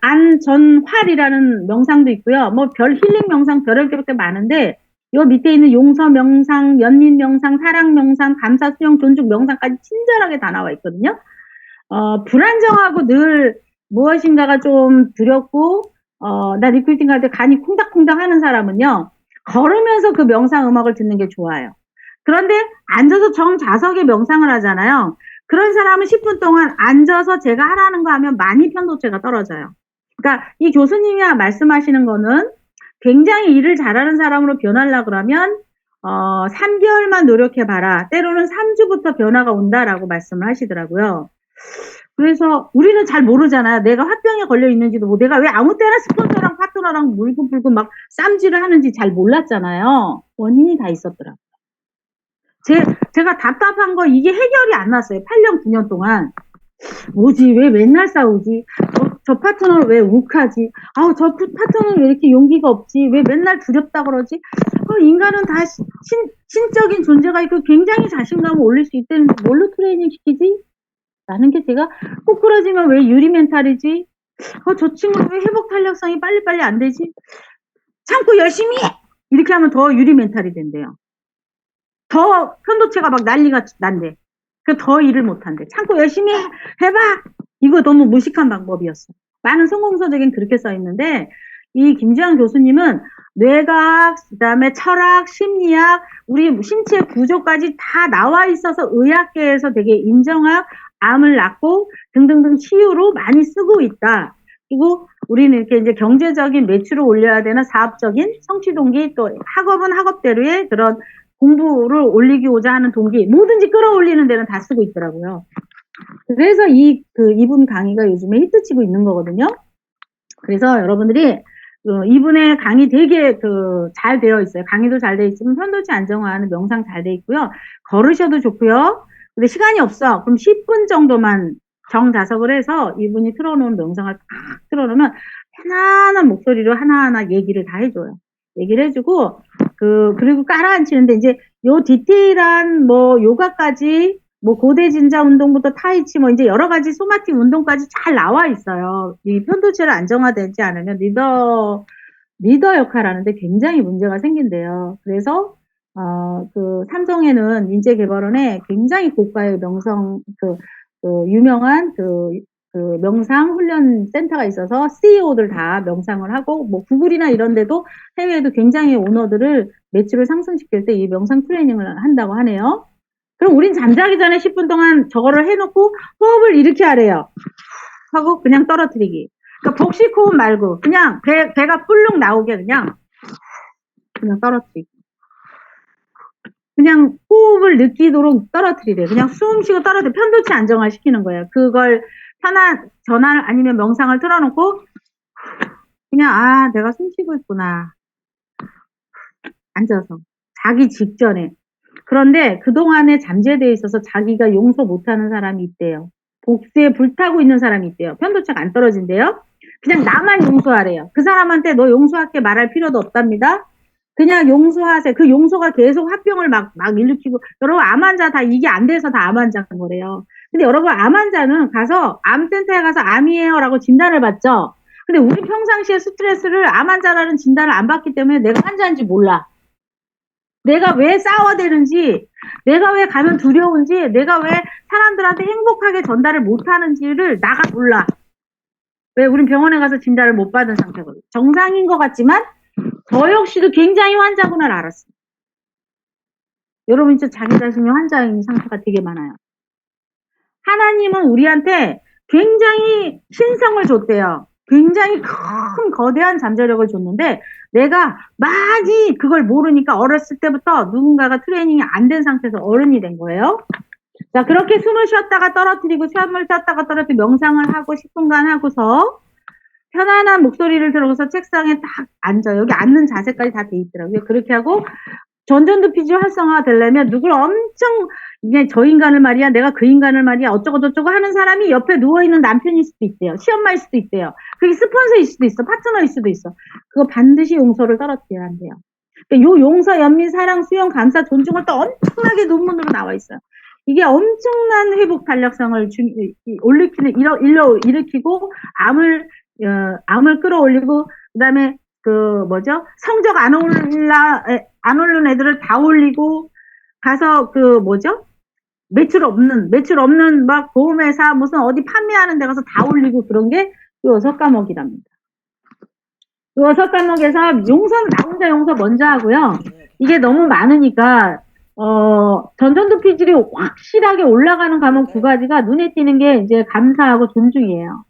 편안전활이라는 명상도 있고요. 뭐 별 힐링 명상 별의별 게 많은데 요 밑에 있는 용서 명상, 연민 명상, 사랑 명상, 감사, 수용, 존중 명상까지 친절하게 다 나와 있거든요. 불안정하고 늘 무엇인가가 좀 두렵고 나 리크루팅 갈 때 간이 콩닥콩닥 하는 사람은요. 걸으면서 그 명상 음악을 듣는 게 좋아요. 그런데 앉아서 정자석에 명상을 하잖아요. 그런 사람은 10분 동안 앉아서 제가 하라는 거 하면 많이 편도체가 떨어져요. 그러니까 이 교수님이 말씀하시는 거는 굉장히 일을 잘하는 사람으로 변하려고 그러면 3개월만 노력해봐라. 때로는 3주부터 변화가 온다라고 말씀을 하시더라고요. 그래서 우리는 잘 모르잖아요. 내가 화병에 걸려 있는지도 뭐 내가 왜 아무 때나 스폰서랑 파트너랑 물고불고 막 쌈질을 하는지 잘 몰랐잖아요. 원인이 다 있었더라고요. 제가 답답한 거 이게 해결이 안 났어요. 8년, 9년 동안. 뭐지? 왜 맨날 싸우지? 저 파트너는 왜 욱하지? 저 파트너는 왜 이렇게 용기가 없지? 왜 맨날 두렵다 그러지? 인간은 다 신적인 존재가 있고 굉장히 자신감을 올릴 수 있다는데 뭘로 트레이닝 시키지? 라는 게 제가 꼭 그러지만 왜 유리 멘탈이지? 저 친구는 왜 회복 탄력성이 빨리빨리 안 되지? 참고 열심히 해! 이렇게 하면 더 유리 멘탈이 된대요. 더 편도체가 막 난리가 난대. 더 일을 못한대. 참고 열심히 해봐! 이거 너무 무식한 방법이었어. 많은 성공서적엔 그렇게 써있는데 이 김지환 교수님은 뇌과학, 그 다음에 철학, 심리학, 우리 신체 구조까지 다 나와 있어서 의학계에서 되게 인정한 암을 낳고 등등등 치유로 많이 쓰고 있다. 그리고 우리는 이렇게 이제 경제적인 매출을 올려야 되는 사업적인 성취 동기, 또 학업은 학업대로의 그런 공부를 올리고자 하는 동기, 뭐든지 끌어올리는 데는 다 쓰고 있더라고요. 그래서 이분 강의가 요즘에 히트치고 있는 거거든요. 그래서 여러분들이 이분의 강의 되게 잘 되어 있어요. 강의도 잘 되어 있지만 편도체 안정화하는 명상 잘 되어 있고요. 걸으셔도 좋고요. 근데 시간이 없어. 그럼 10분 정도만 정자석을 해서 이분이 틀어놓은 명상을 딱 틀어놓으면 편안한 목소리로 하나하나 얘기를 다 해줘요. 얘기를 해주고 그리고 깔아앉히는데 이제 요 디테일한 뭐 요가까지 뭐 고대 진자 운동부터 타이치 뭐 이제 여러 가지 소마틱 운동까지 잘 나와 있어요. 이 편도체를 안정화되지 않으면 리더 역할을 하는데 굉장히 문제가 생긴대요. 그래서 삼성에는 인재개발원에 굉장히 고가의 유명한 명상 훈련 센터가 있어서 CEO들 다 명상을 하고 뭐 구글이나 이런 데도 해외에도 굉장히 오너들을 매출을 상승시킬 때 이 명상 트레이닝을 한다고 하네요. 그럼 우린 잠자기 전에 10분 동안 저거를 해놓고 호흡을 이렇게 하래요. 하고 그냥 떨어뜨리기. 그러니까 복식 호흡 말고 그냥 배가 뿔룩 나오게 그냥 떨어뜨리기. 그냥 호흡을 느끼도록 떨어뜨리래요. 그냥 숨 쉬고 떨어뜨려 편도체 안정화 시키는 거예요. 그걸 전환 아니면 명상을 틀어놓고 그냥 내가 숨 쉬고 있구나. 앉아서 자기 직전에. 그런데 그동안에 잠재되어 있어서 자기가 용서 못하는 사람이 있대요. 복수에 불타고 있는 사람이 있대요. 편도체가 안 떨어진대요. 그냥 나만 용서하래요. 그 사람한테 너 용서할게 말할 필요도 없답니다. 그냥 용서하세요. 그 용서가 계속 화병을 막 일으키고 여러분 암 환자 다 이게 안 돼서 다 암 환자인 거래요. 근데 여러분 암 환자는 가서 암센터에 가서 암이에요 라고 진단을 받죠. 근데 우리 평상시에 스트레스를 암 환자라는 진단을 안 받기 때문에 내가 환자인지 몰라. 내가 왜 싸워대는지, 내가 왜 가면 두려운지, 내가 왜 사람들한테 행복하게 전달을 못하는지를 나가 몰라. 왜 우린 병원에 가서 진단을 못 받은 상태거든. 정상인 것 같지만 저 역시도 굉장히 환자구나를 알았어요. 여러분 진짜 자기 자신이 환자인 상태가 되게 많아요. 하나님은 우리한테 굉장히 신성을 줬대요. 굉장히 큰 거대한 잠재력을 줬는데 내가 많이 그걸 모르니까 어렸을 때부터 누군가가 트레이닝이 안 된 상태에서 어른이 된 거예요. 자, 그렇게 숨을 쉬었다가 떨어뜨리고 숨을 쉬었다가 떨어뜨리고 명상을 하고 10분간 하고서 편안한 목소리를 들어서 책상에 딱 앉아요. 여기 앉는 자세까지 다 돼 있더라고요. 그렇게 하고 전전두피지 활성화가 되려면 누굴 엄청 이게 저 인간을 말이야 내가 그 인간을 말이야 어쩌고 저쩌고 하는 사람이 옆에 누워있는 남편일 수도 있대요. 시엄마일 수도 있대요. 그게 스폰서일 수도 있어. 파트너일 수도 있어. 그거 반드시 용서를 떨어뜨려야 한대요. 그러니까 요 용서, 연민, 사랑, 수용, 감사, 존중을 또 엄청나게 논문으로 나와 있어요. 이게 엄청난 회복 탄력성을 일으키고 암을 끌어올리고 그다음에 그 뭐죠? 성적 안 오른 애들을 다 올리고 가서 그 뭐죠? 매출 없는 막 보험회사 무슨 어디 판매하는 데 가서 다 올리고 그런 게 요 6과목이랍니다. 요 6과목에서 용서는 나 혼자 용서 먼저 하고요. 이게 너무 많으니까 전전두피질이 확실하게 올라가는 과목 2가지가 눈에 띄는 게 이제 감사하고 존중이에요.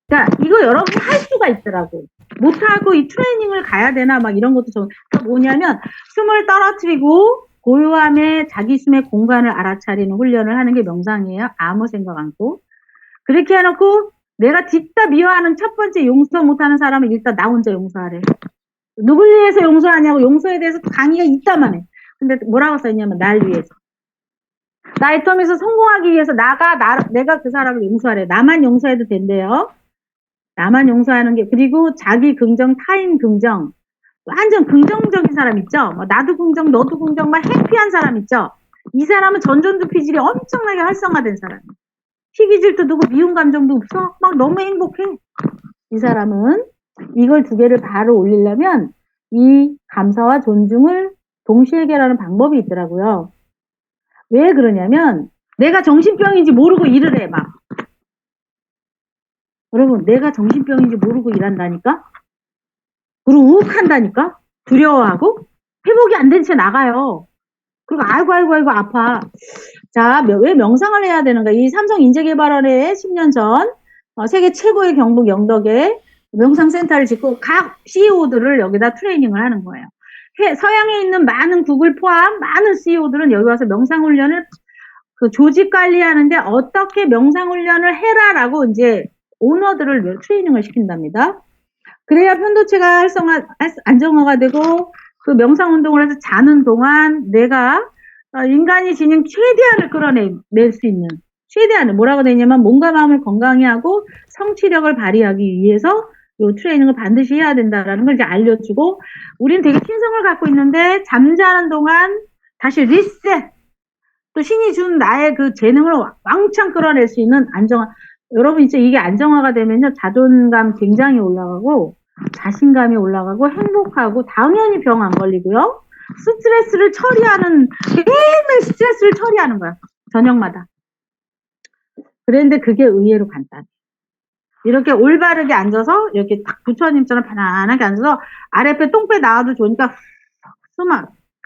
자, 이거 여러분이 할 수가 있더라고. 못하고 이 트레이닝을 가야 되나 막 이런 것도 뭐냐면 숨을 떨어뜨리고 고요함에 자기 숨의 공간을 알아차리는 훈련을 하는 게 명상이에요. 아무 생각 않고. 그렇게 해놓고 내가 진짜 미워하는 첫 번째 용서 못하는 사람은 일단 나 혼자 용서하래. 누굴 위해서 용서하냐고 용서에 대해서 강의가 있다만 해. 근데 뭐라고 써있냐면 날 위해서. 나의 텀에서 성공하기 위해서 내가 그 사람을 용서하래. 나만 용서해도 된대요. 나만 용서하는 게 그리고 자기 긍정, 타인 긍정. 완전 긍정적인 사람 있죠? 나도 긍정, 너도 긍정, 막 해피한 사람 있죠? 이 사람은 전전두피질이 엄청나게 활성화된 사람이에요. 희귀질도 누구 미운 감정도 없어? 막 너무 행복해. 이 사람은 이걸 2개를 바로 올리려면 이 감사와 존중을 동시에 해결하는 방법이 있더라고요. 왜 그러냐면 내가 정신병인지 모르고 일을 해 막. 여러분 내가 정신병인지 모르고 일한다니까? 그리고 우욱한다니까? 두려워하고? 회복이 안 된 채 나가요. 그리고 아이고 아파. 자, 왜 명상을 해야 되는가? 이 삼성인재개발원에 10년 전 세계 최고의 경북 영덕에 명상센터를 짓고 각 CEO들을 여기다 트레이닝을 하는 거예요. 서양에 있는 많은 구글 포함 많은 CEO들은 여기 와서 명상훈련을 그 조직 관리하는데 어떻게 명상훈련을 해라라고 이제 오너들을 트레이닝을 시킨답니다. 그래야 편도체가 안정화가 되고 그 명상운동을 해서 자는 동안 내가 인간이 지닌 최대한을 끌어낼 수 있는 최대한을 뭐라고 되냐면 몸과 마음을 건강히 하고 성취력을 발휘하기 위해서 이 트레이닝을 반드시 해야 된다라는 걸 이제 알려주고 우리는 되게 신성을 갖고 있는데 잠자는 동안 다시 리셋 또 신이 준 나의 그 재능을 왕창 끌어낼 수 있는 안정화 여러분 이제 이게 안정화가 되면요 자존감 굉장히 올라가고 자신감이 올라가고 행복하고 당연히 병 안 걸리고요. 스트레스를 처리하는 매일 스트레스를 처리하는 거야. 저녁마다. 그런데 그게 의외로 간단해. 이렇게 올바르게 앉아서 이렇게 딱 부처님처럼 편안하게 앉아서 아랫배 똥배 나와도 좋으니까 숨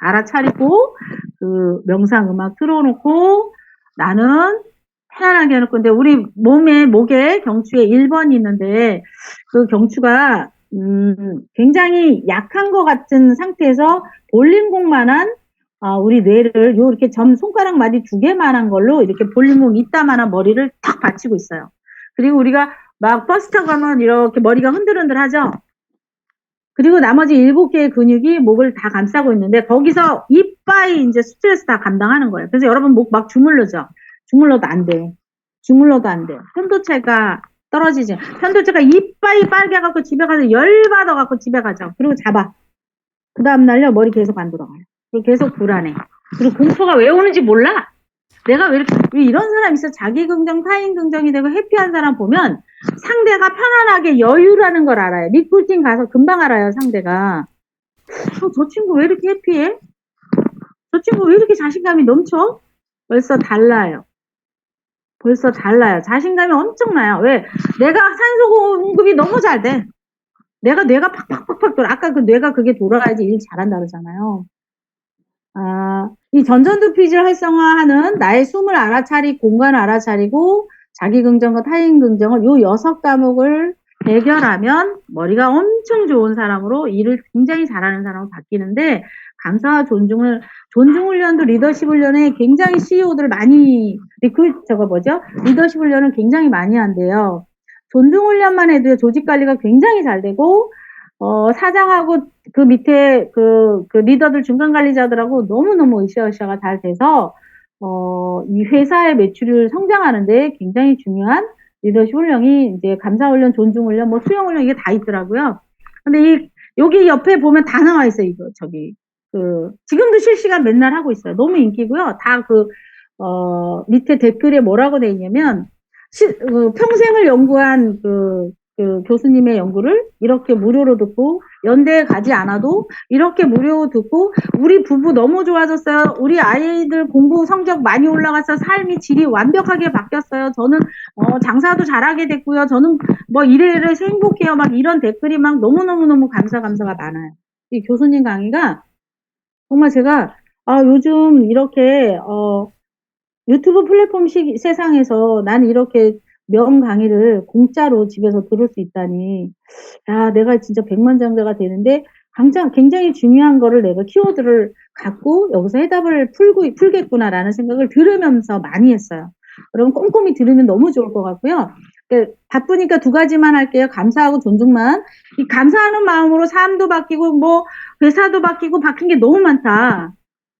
알아차리고 그 명상 음악 틀어놓고 나는 편안하게 해놓고 근데 우리 목에 경추에 1번이 있는데 그 경추가 굉장히 약한 것 같은 상태에서 볼링공만한 우리 뇌를 이렇게 손가락 마디 2개만한 걸로 이렇게 볼링공 이따만한 머리를 탁 받치고 있어요. 그리고 우리가 막 버스 타고 가면 이렇게 머리가 흔들흔들 하죠. 그리고 나머지 7개의 근육이 목을 다 감싸고 있는데 거기서 이빠이 이제 스트레스 다 감당하는 거예요. 그래서 여러분 목 막 주물르죠. 주물러도 안 돼. 주물러도 안 돼. 편도체가 떨어지지. 편도체가 이빨이 빨개갖고 집에 가서 열받아갖고 집에 가죠. 그리고 잡아. 그 다음날요 머리 계속 안 돌아가요. 그리고 계속 불안해. 그리고 공포가 왜 오는지 몰라. 내가 왜 이런 사람 있어. 자기 긍정, 타인 긍정이 되고 해피한 사람 보면 상대가 편안하게 여유라는 걸 알아요. 리크루팅 가서 금방 알아요. 상대가. 저 친구 왜 이렇게 해피해? 저 친구 왜 이렇게 자신감이 넘쳐? 벌써 달라요. 벌써 달라요. 자신감이 엄청나요. 왜? 내가 산소 공급이 너무 잘 돼. 뇌가 팍팍팍팍 돌아. 아까 그 뇌가 그게 돌아야지 일 잘한다 그러잖아요. 이 전전두피질 활성화하는 나의 숨을 알아차리고 공간을 알아차리고 자기 긍정과 타인 긍정을 요 6과목을 해결하면 머리가 엄청 좋은 사람으로 일을 굉장히 잘하는 사람으로 바뀌는데 감사와 존중 훈련도 리더십 훈련에 굉장히 CEO들 많이 리더십 훈련을 굉장히 많이 한대요. 존중 훈련만 해도 조직 관리가 굉장히 잘 되고 사장하고 그 밑에 그 리더들 중간 관리자들하고 너무너무 으쌰으쌰가 잘 돼서 이 회사의 매출을 성장하는데 굉장히 중요한 리더십 훈련이 이제 감사 훈련, 존중 훈련, 뭐 수용 훈련 이게 다 있더라고요. 근데 여기 옆에 보면 다 나와 있어요. 이거 지금도 실시간 맨날 하고 있어요. 너무 인기고요. 다 밑에 댓글에 뭐라고 돼 있냐면 평생을 연구한 교수님의 연구를 이렇게 무료로 듣고 연대에 가지 않아도 이렇게 무료 듣고 우리 부부 너무 좋아졌어요. 우리 아이들 공부 성적 많이 올라가서 삶이 질이 완벽하게 바뀌었어요. 저는 장사도 잘하게 됐고요. 저는 뭐 이래서 행복해요. 막 이런 댓글이 막 너무너무 감사가 많아요. 이 교수님 강의가 정말 제가 요즘 이렇게 유튜브 플랫폼 세상에서 난 이렇게 명 강의를 공짜로 집에서 들을 수 있다니, 야, 내가 진짜 백만장자가 되는데, 굉장히 중요한 거를 내가 키워드를 갖고 여기서 해답을 풀겠구나라는 생각을 들으면서 많이 했어요. 여러분 꼼꼼히 들으면 너무 좋을 것 같고요. 바쁘니까 두 가지만 할게요. 감사하고 존중만. 이 감사하는 마음으로 삶도 바뀌고, 뭐, 회사도 바뀌고, 바뀐 게 너무 많다.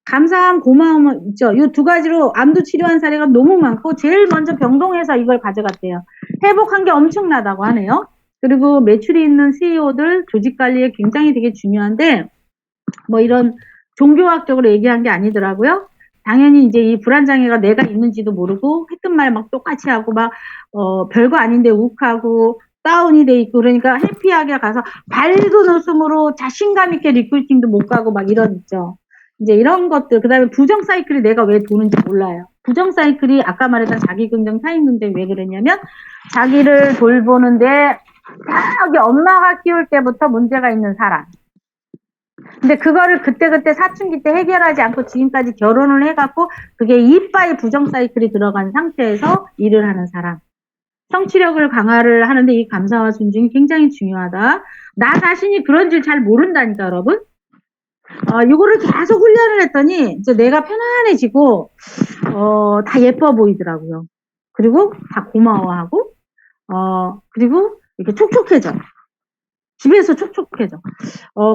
감사함, 고마움은 있죠. 이 두 가지로 암도 치료한 사례가 너무 많고 제일 먼저 병동에서 이걸 가져갔대요. 회복한 게 엄청나다고 하네요. 그리고 매출이 있는 CEO들 조직 관리에 굉장히 되게 중요한데 뭐 이런 종교학적으로 얘기한 게 아니더라고요. 당연히 이제 이 불안장애가 내가 있는지도 모르고 했던 말 막 똑같이 하고 막 별거 아닌데 욱하고 다운이 돼 있고 그러니까 해피하게 가서 밝은 웃음으로 자신감 있게 리크루팅도 못 가고 막 이런 있죠. 이제 이런 것들, 그 다음에 부정 사이클이 내가 왜 도는지 몰라요. 부정 사이클이 아까 말했던 자기 긍정, 타인 긍정이 왜 그러냐면 자기를 돌보는데 저기 엄마가 키울 때부터 문제가 있는 사람. 근데 그거를 그때 사춘기 때 해결하지 않고 지금까지 결혼을 해갖고 그게 이빠이 부정 사이클이 들어간 상태에서 일을 하는 사람. 성취력을 강화를 하는데 이 감사와 존중이 굉장히 중요하다. 나 자신이 그런 줄 잘 모른다니까, 여러분. 이거를 계속 훈련을 했더니 이제 내가 편안해지고 다 예뻐 보이더라고요. 그리고 다 고마워하고 그리고 이렇게 촉촉해져. 집에서 촉촉해져.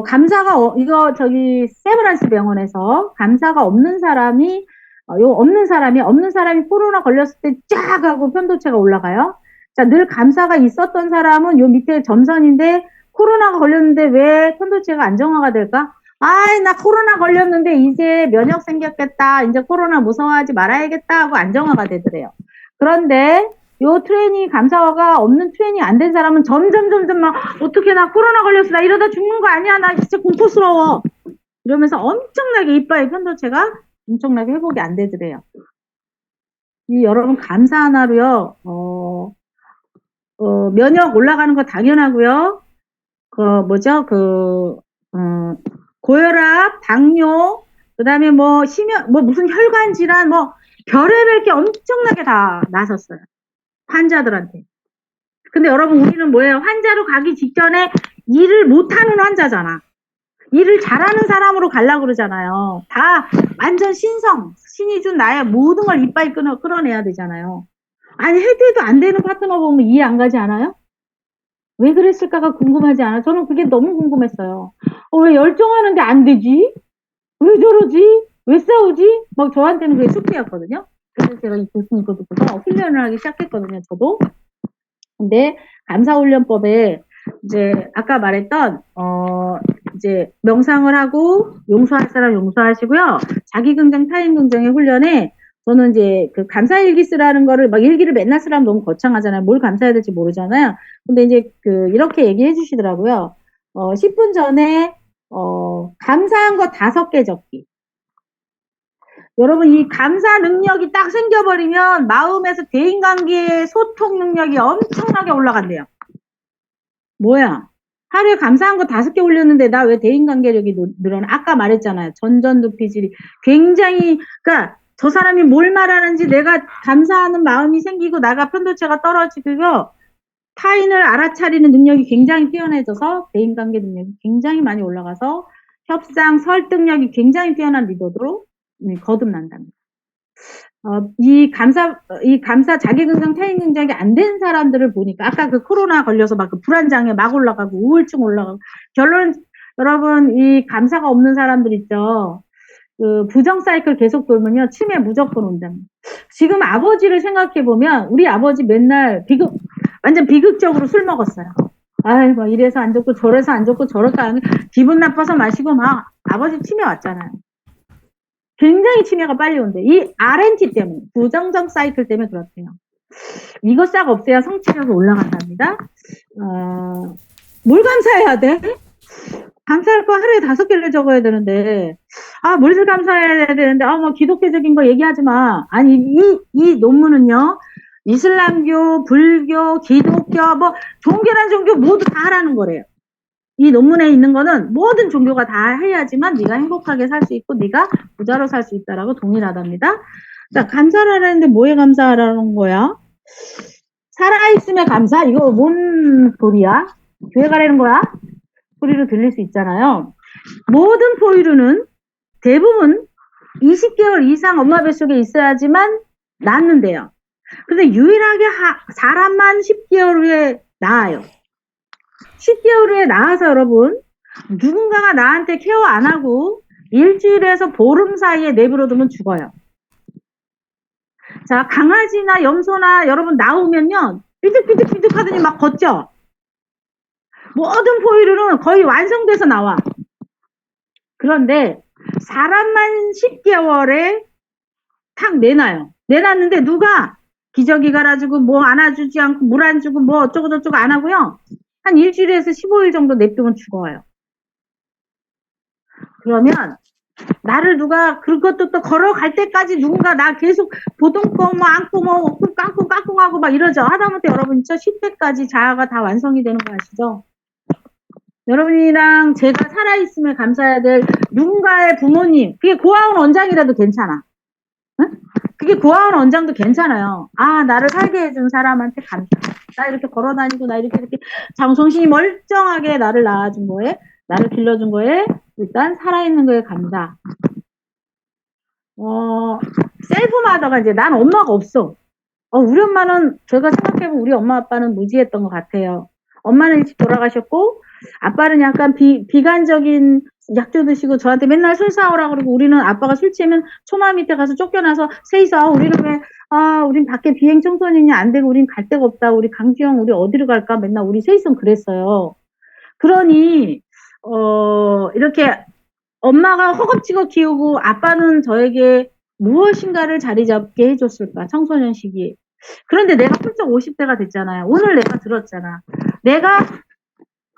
감사가 이거 세브란스 병원에서 감사가 없는 사람이 없는 사람이 코로나 걸렸을 때 쫙 하고 편도체가 올라가요. 자, 늘 감사가 있었던 사람은 요 밑에 점선인데 코로나가 걸렸는데 왜 편도체가 안정화가 될까? 나 코로나 걸렸는데 이제 면역 생겼겠다. 이제 코로나 무서워하지 말아야겠다 하고 안정화가 되더래요. 그런데 요 감사가 없는 트레이닝 안 된 사람은 점점 막 어떻게 나 코로나 걸렸어. 나 이러다 죽는 거 아니야. 나 진짜 공포스러워. 이러면서 엄청나게 이빨의 편도체가 엄청나게 회복이 안 되더래요. 여러분 감사 하나로요. 면역 올라가는 거 당연하고요. 고혈압, 당뇨, 그 다음에 무슨 혈관 질환, 별의별 게 엄청나게 다 나섰어요. 환자들한테. 근데 여러분, 우리는 뭐예요? 환자로 가기 직전에 일을 못하는 환자잖아. 일을 잘하는 사람으로 가려고 그러잖아요. 다 완전 신이 준 나의 모든 걸 이빨 끌어내야 되잖아요. 아니, 해도 안 되는 파트너 보면 이해 안 가지 않아요? 왜 그랬을까가 궁금하지 않아? 저는 그게 너무 궁금했어요. 왜 열정하는데 안 되지? 왜 저러지? 왜 싸우지? 막 저한테는 그게 숙제였거든요. 그래서 제가 이 교수님 거 듣고서 훈련을 하기 시작했거든요, 저도. 근데 감사훈련법에 이제 아까 말했던 이제 명상을 하고 용서할 사람 용서하시고요. 자기 긍정, 타인 긍정의 훈련에 저는 이제 그 감사일기 쓰라는 거를 막 일기를 맨날 쓰라면 너무 거창하잖아요. 뭘 감사해야 될지 모르잖아요. 근데 이제 이렇게 얘기해 주시더라고요. 10분 전에 감사한 거 5개 적기. 여러분 이 감사 능력이 딱 생겨버리면 마음에서 대인관계의 소통 능력이 엄청나게 올라간대요. 뭐야? 하루에 감사한 거 5개 올렸는데 나 왜 대인관계력이 늘어나? 아까 말했잖아요. 전전두피질이 굉장히 그러니까 저 사람이 뭘 말하는지 내가 감사하는 마음이 생기고 나가 편도체가 떨어지고요. 타인을 알아차리는 능력이 굉장히 뛰어나져서 대인관계 능력이 굉장히 많이 올라가서 협상, 설득력이 굉장히 뛰어난 리더로 거듭난답니다. 이 감사 자기긍정, 타인긍정이 안 된 사람들을 보니까 아까 그 코로나 걸려서 막 그 불안장애 막 올라가고 우울증 올라가고 결론 여러분 이 감사가 없는 사람들 있죠. 그 부정 사이클 계속 돌면요 치매 무조건 온답니다. 지금 아버지를 생각해 보면 우리 아버지 맨날 완전 비극적으로 술 먹었어요. 아이 뭐 이래서 안 좋고 저래서 안 좋고 저럴까 안 기분 나빠서 마시고 막 아버지 치매 왔잖아요. 굉장히 치매가 빨리 온대. 이 RNT 때문에 부정적 사이클 때문에 그렇대요. 이거 싹 없애야 성취력이 올라간답니다. 뭘 감사해야 돼? 감사할 거 하루에 5개를 적어야 되는데 뭘 감사해야 되는데 뭐 기독교적인 거 얘기하지 마. 아니 이 논문은요 이슬람교, 불교, 기독교 뭐 종교란 종교 모두 다 하라는 거래요. 이 논문에 있는 거는 모든 종교가 다 해야지만 네가 행복하게 살 수 있고 네가 부자로 살 수 있다라고 동일하답니다. 자, 감사를 하는데 뭐에 감사하라는 거야? 살아있음에 감사? 이거 뭔 소리야? 교회 가라는 거야? 소리로 들릴 수 있잖아요. 모든 포유류는 대부분 20개월 이상 엄마 뱃속에 있어야지만 낳는데요. 근데 유일하게 사람만 10개월 후에 낳아요. 10개월 후에 낳아서 여러분 누군가가 나한테 케어 안 하고 일주일에서 보름 사이에 내버려두면 죽어요. 자, 강아지나 염소나 여러분 나오면요 삐득삐득삐득 하더니 막 걷죠. 모든 포유류는 거의 완성돼서 나와. 그런데 사람만 10개월에 탁 내놔요. 내놨는데 누가 기저귀 갈아주고 뭐 안아주지 않고 물 안 주고 뭐 어쩌고 저쩌고 안 하고요. 한 일주일에서 15일 정도 냅두면 죽어요. 그러면 나를 누가 그것도 또 걸어갈 때까지 누군가 나 계속 보동권 뭐 안고 뭐 깡꿍하고 막 이러죠. 하다못해 여러분 진짜 10대까지 자아가 다 완성이 되는 거 아시죠? 여러분이랑 제가 살아있음에 감사해야 될 누군가의 부모님 그게 고아원 원장이라도 괜찮아. 응? 그게 고아원 원장도 괜찮아요. 나를 살게 해준 사람한테 감사. 나 이렇게 걸어다니고 나 이렇게 정신이 멀쩡하게 나를 낳아준 거에 나를 길러준 거에 일단 살아있는 거에 감사. 셀프마더가 이제 난 엄마가 없어. 우리 엄마는 제가 생각해보면 우리 엄마 아빠는 무지했던 것 같아요. 엄마는 일찍 돌아가셨고 아빠는 약간 비관적인 약주 드시고 저한테 맨날 술 사오라 그러고 우리는 아빠가 술 취하면 초마 밑에 가서 쫓겨나서 세이서 우리는 왜 우린 밖에 비행 청소년이 안 되고 우린 갈 데가 없다. 우리 강주영 우리 어디로 갈까 맨날 우리 세이선 그랬어요. 그러니 이렇게 엄마가 허겁지겁 키우고 아빠는 저에게 무엇인가를 자리 잡게 해줬을까 청소년 시기에. 그런데 내가 훌쩍 50대가 됐잖아요. 오늘 내가 들었잖아. 내가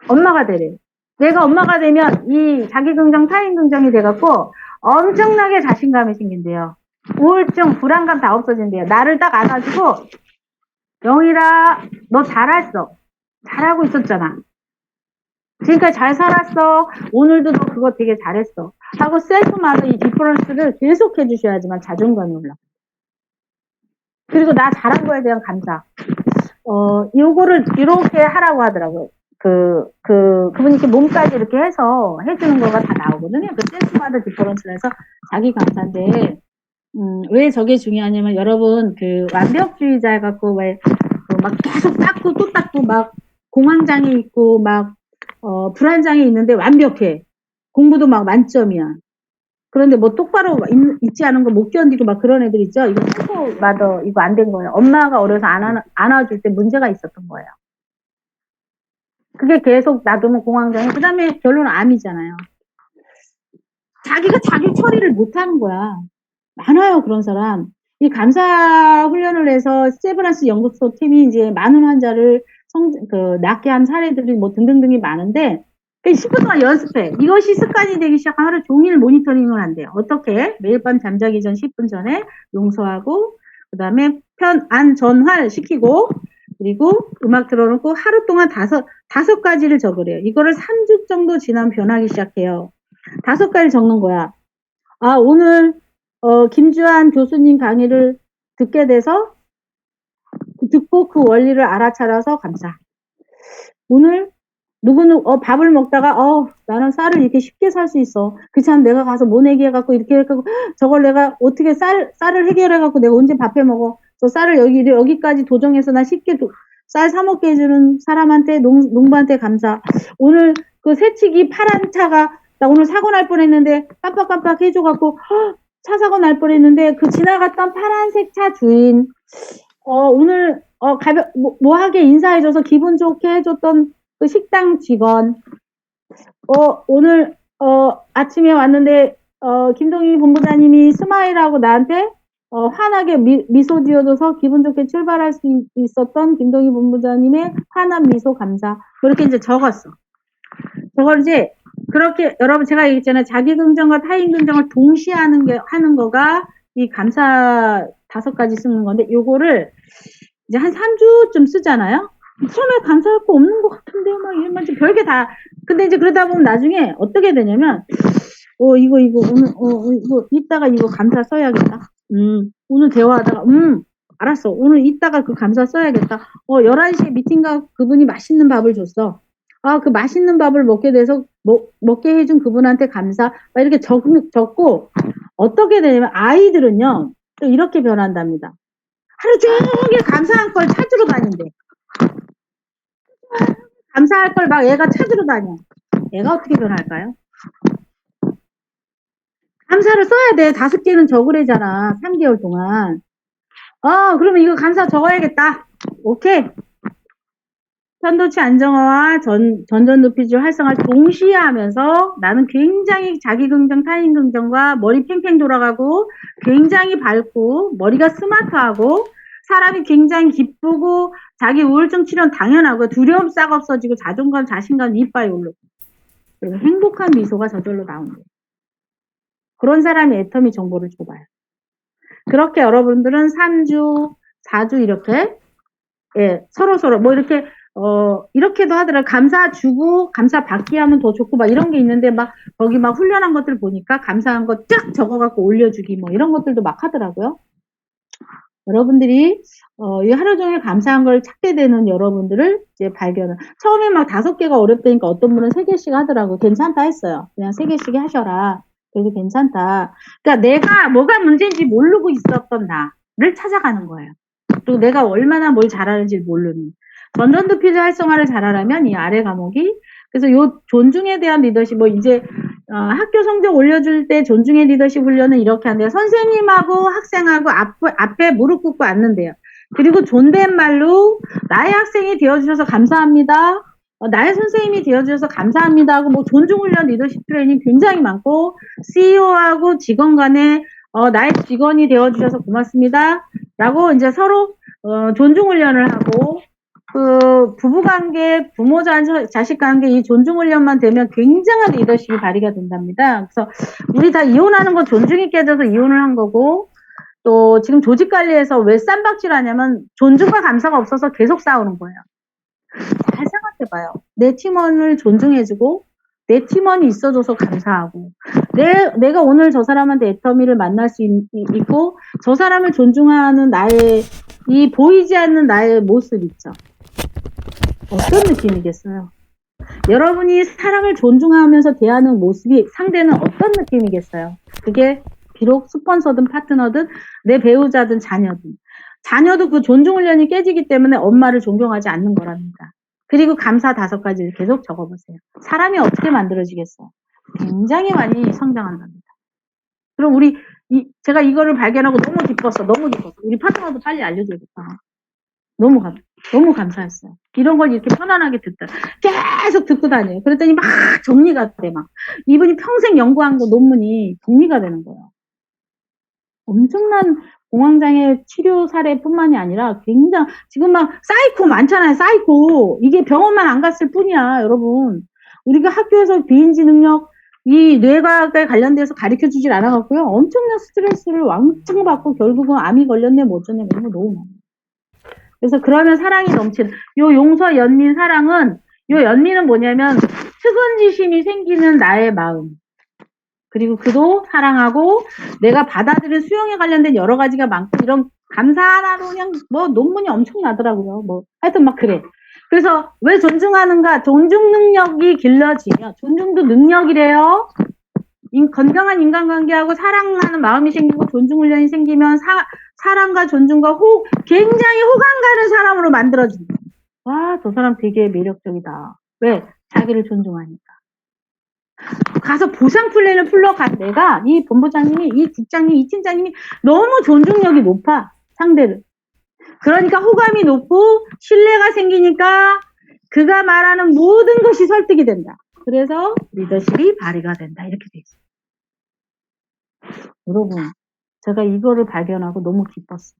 엄마가 되래. 내가 엄마가 되면 이 자기긍정 타인긍정이 돼갖고 엄청나게 자신감이 생긴대요. 우울증 불안감 다 없어진대요. 나를 딱 안아주고 영희라 너 잘했어. 잘하고 있었잖아. 지금까지 잘 살았어. 오늘도 너 그거 되게 잘했어. 하고 셀프마다 이 디퍼런스를 계속 해주셔야지만 자존감이 올라. 그리고 나 잘한 거에 대한 감사. 요거를 이렇게 하라고 하더라고요. 그분이 이렇게 몸까지 이렇게 해서 해주는 거가 다 나오거든요. 그 셀프마다 디퍼런스를 해서 자기 감사인데, 왜 저게 중요하냐면 여러분 그 완벽주의자 해갖고 왜 막 계속 닦고 또 닦고 막 공황장애 있고 막 불안장애 있는데 완벽해. 공부도 막 만점이야. 그런데 뭐 똑바로 있지 않은 거 못 견디고 막 그런 애들 있죠. 이거 셀프마더 이거 안 된 거예요. 엄마가 어려서 안아줄 때 문제가 있었던 거예요. 그게 계속 놔두면 공황장애. 그 다음에 결론은 암이잖아요. 자기가 자기 처리를 못하는 거야. 많아요 그런 사람. 이 감사 훈련을 해서 세브란스 연구소 팀이 이제 많은 환자를 낫게 한 사례들이 뭐 등등등이 많은데 10분 동안 연습해. 이것이 습관이 되기 시작하면 하루 종일 모니터링을 한대요. 어떻게? 매일 밤 잠자기 전 10분 전에 용서하고 그 다음에 안전활 시키고 그리고 음악 틀어놓고 하루 동안 다섯 가지를 적으래요. 이거를 3주 정도 지나면 변하기 시작해요. 5가지 적는 거야. 오늘 김주한 교수님 강의를 듣게 돼서 듣고 그 원리를 알아차려서 감사. 오늘 누구는 밥을 먹다가 나는 쌀을 이렇게 쉽게 살 수 있어. 그참 내가 가서 모내기 해갖고 이렇게 해갖고 저걸 내가 어떻게 쌀을 해결해갖고 내가 언제 밥해 먹어. 저 쌀을 여기까지 도정해서 나 쉽게 쌀 사 먹게 해주는 사람한테 농부한테 감사. 오늘 그 새치기 파란 차가 나 오늘 사고 날 뻔했는데 깜빡깜빡 해줘갖고 차 사고 날 뻔했는데 그 지나갔던 파란색 차 주인 오늘 뭐하게 인사해줘서 기분 좋게 해줬던 그 식당 직원 오늘 아침에 왔는데 김동희 본부장님이 스마일하고 나한테 환하게 미소 지어줘서 기분 좋게 출발할 수 있었던 김동희 본부장님의 환한 미소 감사. 그렇게 이제 적었어. 저걸 이제 그렇게 여러분 제가 얘기했잖아요. 자기 긍정과 타인 긍정을 동시에 하는 거가 이 감사 5가지 쓰는 건데 요거를 이제 한 3주쯤 쓰잖아요. 처음에 감사할 거 없는 것 같은데 막 이러면 별게 다 근데 이제 그러다 보면 나중에 어떻게 되냐면 이거 오늘 이거 이따가 이거 감사 써야겠다. 오늘 대화하다가 알았어. 오늘 이따가 그 감사 써야겠다. 11시에 미팅가 그분이 맛있는 밥을 줬어. 그 맛있는 밥을 먹게 돼서 먹게 해준 그분한테 감사. 막 이렇게 적고 어떻게 되냐면 아이들은요 또 이렇게 변한답니다. 하루 종일 감사한 걸 찾으러 다닌대. 감사할 걸 막 애가 찾으러 다녀. 애가 어떻게 변할까요? 감사를 써야 돼. 5개는 적으래잖아. 3개월 동안. 그러면 이거 감사 적어야겠다. 오케이. 편도치 안정화와 전전 높이줄 활성화를 동시에 하면서 나는 굉장히 자기 긍정, 타인 긍정과 머리 팽팽 돌아가고 굉장히 밝고 머리가 스마트하고 사람이 굉장히 기쁘고 자기 우울증 치료는 당연하고 두려움 싹 없어지고 자존감, 자신감 이빨이 오르고 그리고 행복한 미소가 저절로 나온대요. 그런 사람이 애터미 정보를 줘봐요. 그렇게 여러분들은 3주, 4주 이렇게 서로 뭐 이렇게 이렇게도 하더라. 감사 주고 감사 받기 하면 더 좋고 막 이런 게 있는데 막 거기 막 훈련한 것들 보니까 감사한 거 쫙 적어갖고 올려주기 뭐 이런 것들도 막 하더라고요. 여러분들이 이 하루 종일 감사한 걸 찾게 되는 여러분들을 이제 발견을 처음에 막 5개가 어렵다니까 어떤 분은 3개씩 하더라고. 괜찮다 했어요. 그냥 3개씩 하셔라. 그래도 괜찮다. 그러니까 내가 뭐가 문제인지 모르고 있었던 나를 찾아가는 거예요. 그리고 내가 얼마나 뭘 잘하는지 모르는. 전전도피즈 활성화를 잘하려면 이 아래 과목이 그래서 요 존중에 대한 리더십 뭐 이제 학교 성적 올려줄 때 존중의 리더십 훈련은 이렇게 한대요. 선생님하고 학생하고 앞에 무릎 꿇고 앉는데요. 그리고 존댓말로 나의 학생이 되어주셔서 감사합니다. 나의 선생님이 되어주셔서 감사합니다 하고 뭐 존중훈련 리더십 트레이닝 굉장히 많고 CEO하고 직원 간에 나의 직원이 되어주셔서 고맙습니다 라고 이제 서로 존중훈련을 하고 그 부부관계, 부모 자식관계 이 존중훈련만 되면 굉장한 리더십이 발휘가 된답니다. 그래서 우리 다 이혼하는 건 존중이 깨져서 이혼을 한 거고 또 지금 조직관리에서 왜 쌈박질하냐면 존중과 감사가 없어서 계속 싸우는 거예요. 잘 생각해봐요. 내 팀원을 존중해주고 내 팀원이 있어줘서 감사하고 내가 오늘 저 사람한테 애터미를 만날 수 있고 저 사람을 존중하는 나의 이 보이지 않는 나의 모습 있죠. 어떤 느낌이겠어요? 여러분이 사람을 존중하면서 대하는 모습이 상대는 어떤 느낌이겠어요? 그게 비록 스폰서든 파트너든 내 배우자든 자녀도 그 존중훈련이 깨지기 때문에 엄마를 존경하지 않는 거랍니다. 그리고 감사 5가지를 계속 적어보세요. 사람이 어떻게 만들어지겠어요? 굉장히 많이 성장한답니다. 그럼 제가 이거를 발견하고 너무 기뻤어. 우리 파트너도 빨리 알려줘야겠다. 너무 감사했어요. 이런 걸 이렇게 편안하게 계속 듣고 다녀요. 그랬더니 막 정리가 돼, 막. 이분이 평생 연구한 거 논문이 정리가 되는 거예요. 엄청난 공황장애 치료 사례뿐만이 아니라 지금 막 사이코 많잖아요, 사이코. 이게 병원만 안 갔을 뿐이야, 여러분. 우리가 학교에서 비인지 능력, 이 뇌과학에 관련돼서 가르쳐 주질 않아갖고요. 엄청난 스트레스를 왕창 받고 결국은 암이 걸렸네, 뭐 어쩌네, 이런 거 너무 많아요. 그래서 그러면 사랑이 넘치는, 요 용서, 연민, 사랑은, 요 연민은 뭐냐면, 측은지심이 생기는 나의 마음. 그리고 그도 사랑하고, 내가 받아들인 수용에 관련된 여러 가지가 많고, 이런 감사 하나로 그냥, 뭐, 논문이 엄청나더라고요. 뭐, 하여튼 막 그래. 그래서 왜 존중하는가? 존중 능력이 길러지면, 존중도 능력이래요. 건강한 인간관계하고 사랑하는 마음이 생기고 존중 훈련이 생기면 사랑과 존중과 굉장히 호감 가는 사람으로 만들어진다. 와, 저 사람 되게 매력적이다. 왜? 자기를 존중하니까. 가서 보상 플랜을 풀러간 내가 이 본부장님이, 이 국장님, 이 팀장님이 너무 존중력이 높아. 상대를. 그러니까 호감이 높고 신뢰가 생기니까 그가 말하는 모든 것이 설득이 된다. 그래서 리더십이 발휘가 된다. 이렇게 돼 있어요. 여러분, 제가 이거를 발견하고 너무 기뻤어요.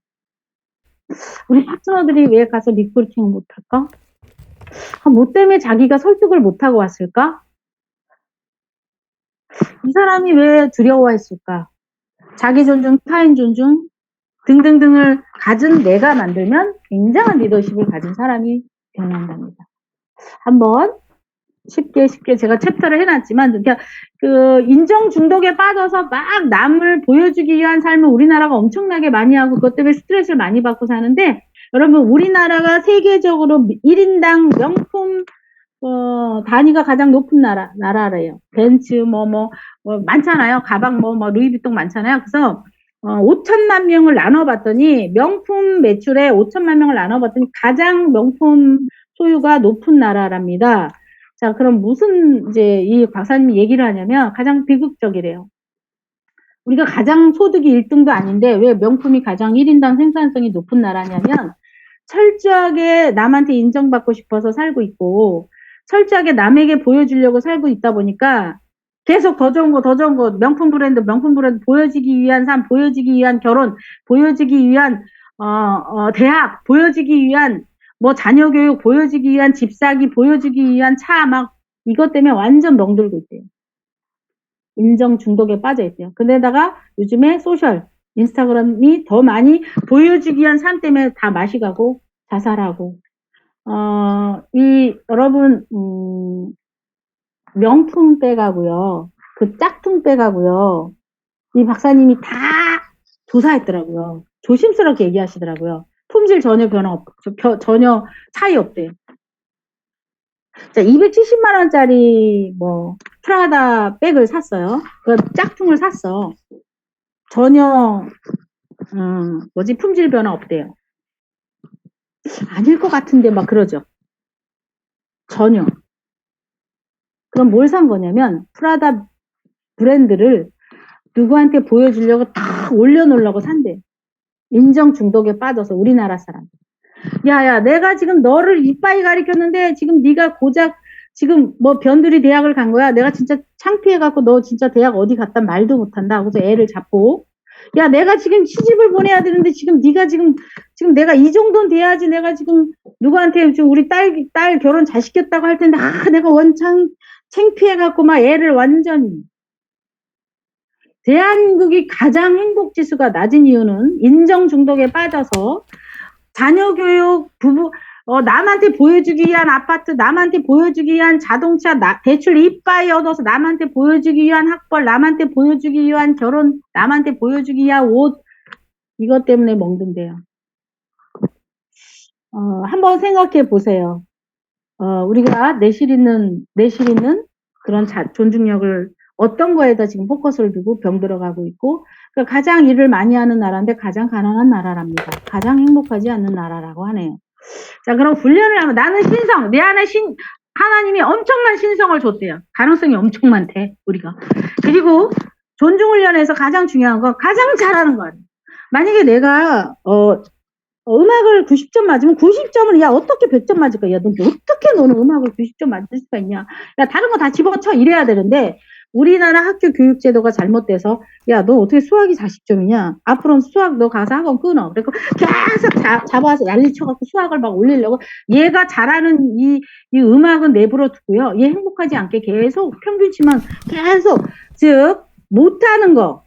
우리 파트너들이 왜 가서 리크루팅을 못할까? 뭐 때문에 자기가 설득을 못하고 왔을까? 이 사람이 왜 두려워했을까? 자기 존중, 타인 존중 등등등을 가진 내가 만들면 굉장한 리더십을 가진 사람이 변한답니다. 한번 쉽게 제가 챕터를 해놨지만, 그러니까 그 인정 중독에 빠져서 막 남을 보여주기 위한 삶을 우리나라가 엄청나게 많이 하고 그것 때문에 스트레스를 많이 받고 사는데, 여러분 우리나라가 세계적으로 1인당 명품 단위가 가장 높은 나라래요. 벤츠 많잖아요. 가방 루이비통 많잖아요. 그래서 5천만 명을 나눠봤더니 명품 매출에 5천만 명을 나눠봤더니 가장 명품 소유가 높은 나라랍니다. 자, 그럼 무슨 이제 이 박사님이 얘기를 하냐면 가장 비극적이래요. 우리가 가장 소득이 1등도 아닌데 왜 명품이 가장 1인당 생산성이 높은 나라냐면 철저하게 남한테 인정받고 싶어서 살고 있고 철저하게 남에게 보여주려고 살고 있다 보니까 계속 더 좋은 거 명품 브랜드 보여지기 위한 삶, 보여지기 위한 결혼, 보여지기 위한 대학, 보여지기 위한 자녀 교육, 보여지기 위한 집 사기, 보여지기 위한 차 이것 때문에 완전 멍들고 있대요. 인정 중독에 빠져 있대요. 근데다가 요즘에 소셜, 인스타그램이 더 많이 보여주기 위한 삶 때문에 다 마시가고 자살하고 여러분 명품 빼가고요. 그 짝퉁 빼가고요. 이 박사님이 다 조사했더라고요. 조심스럽게 얘기하시더라고요. 품질 전혀 전혀 차이 없대요. 자, 270만 원짜리 프라다 백을 샀어요. 그 짝퉁을 샀어. 전혀 품질 변화 없대요. 아닐 것 같은데 그러죠. 전혀. 그럼 뭘 산 거냐면 프라다 브랜드를 누구한테 보여주려고 딱 올려놓으려고 산대. 인정 중독에 빠져서 우리나라 사람. 야야, 내가 지금 너를 이빠이 가리켰는데 지금 네가 고작 지금 변두리 대학을 간 거야. 내가 진짜 창피해갖고 너 진짜 대학 어디 갔다 말도 못한다. 그래서 애를 잡고 야, 내가 지금 시집을 보내야 되는데 지금 네가 지금 내가 이 정도는 돼야지. 내가 지금 누구한테 지금 우리 딸 결혼 잘 시켰다고 할 텐데 내가 원창 창피해갖고 애를 완전히. 대한민국이 가장 행복 지수가 낮은 이유는 인정 중독에 빠져서 자녀 교육, 남한테 보여주기 위한 아파트, 남한테 보여주기 위한 자동차, 대출 이빠이 얻어서 남한테 보여주기 위한 학벌, 남한테 보여주기 위한 결혼, 남한테 보여주기 위한 옷, 이것 때문에 멍든대요. 한번 생각해 보세요. 우리가 내실 있는 그런 존중력을 어떤 거에다 지금 포커스를 두고 병들어가고 있고, 그러니까 가장 일을 많이 하는 나라인데 가장 가난한 나라랍니다. 가장 행복하지 않는 나라라고 하네요. 자, 그럼 훈련을 하면 나는 내 안에 하나님이 엄청난 신성을 줬대요. 가능성이 엄청 많대, 우리가. 그리고 존중훈련에서 가장 중요한 건 가장 잘하는 거예요. 만약에 내가 음악을 90점 맞으면 90점을 어떻게 100점 맞을 거야? 너 어떻게 너는 음악을 90점 맞을 수가 있냐? 야, 다른 거 다 집어쳐 이래야 되는데 우리나라 학교 교육 제도가 잘못돼서 야, 너 어떻게 수학이 40점이냐? 앞으로는 수학 너 가서 학원 끊어. 그리고 계속 잡아서 난리 쳐갖고 수학을 올리려고 얘가 잘하는 이 음악은 내버려 두고요. 얘 행복하지 않게 계속 평균치만 계속 즉 못하는 거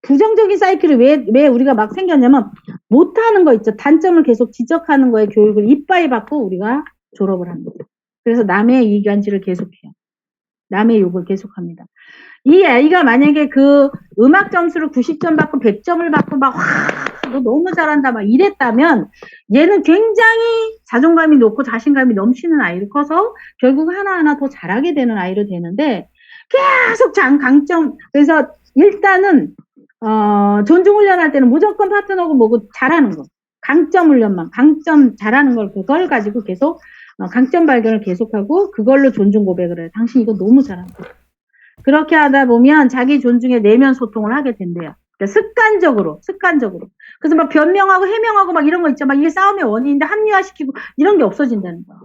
부정적인 사이클이 왜 우리가 생겼냐면 못하는 거 있죠. 단점을 계속 지적하는 거에 교육을 이빠이 받고 우리가 졸업을 합니다. 그래서 남의 이간질을 계속해요. 남의 욕을 계속합니다. 이 아이가 만약에 그 음악 점수를 90점 받고 100점을 받고 너 너무 잘한다 이랬다면 얘는 굉장히 자존감이 높고 자신감이 넘치는 아이로 커서 결국 하나하나 더 잘하게 되는 아이로 되는데 계속 강점. 그래서 일단은 존중 훈련할 때는 무조건 파트너고 뭐고 잘하는 거. 강점 훈련만, 강점 잘하는 걸 그걸 가지고 계속 강점 발견을 계속하고 그걸로 존중 고백을 해요. 당신 이거 너무 잘한다. 그렇게 하다 보면 자기 존중의 내면 소통을 하게 된대요. 그러니까 습관적으로. 그래서 막 변명하고 해명하고 막 이런 거 있죠. 막 이게 싸움의 원인인데 합리화시키고 이런 게 없어진다는 거야.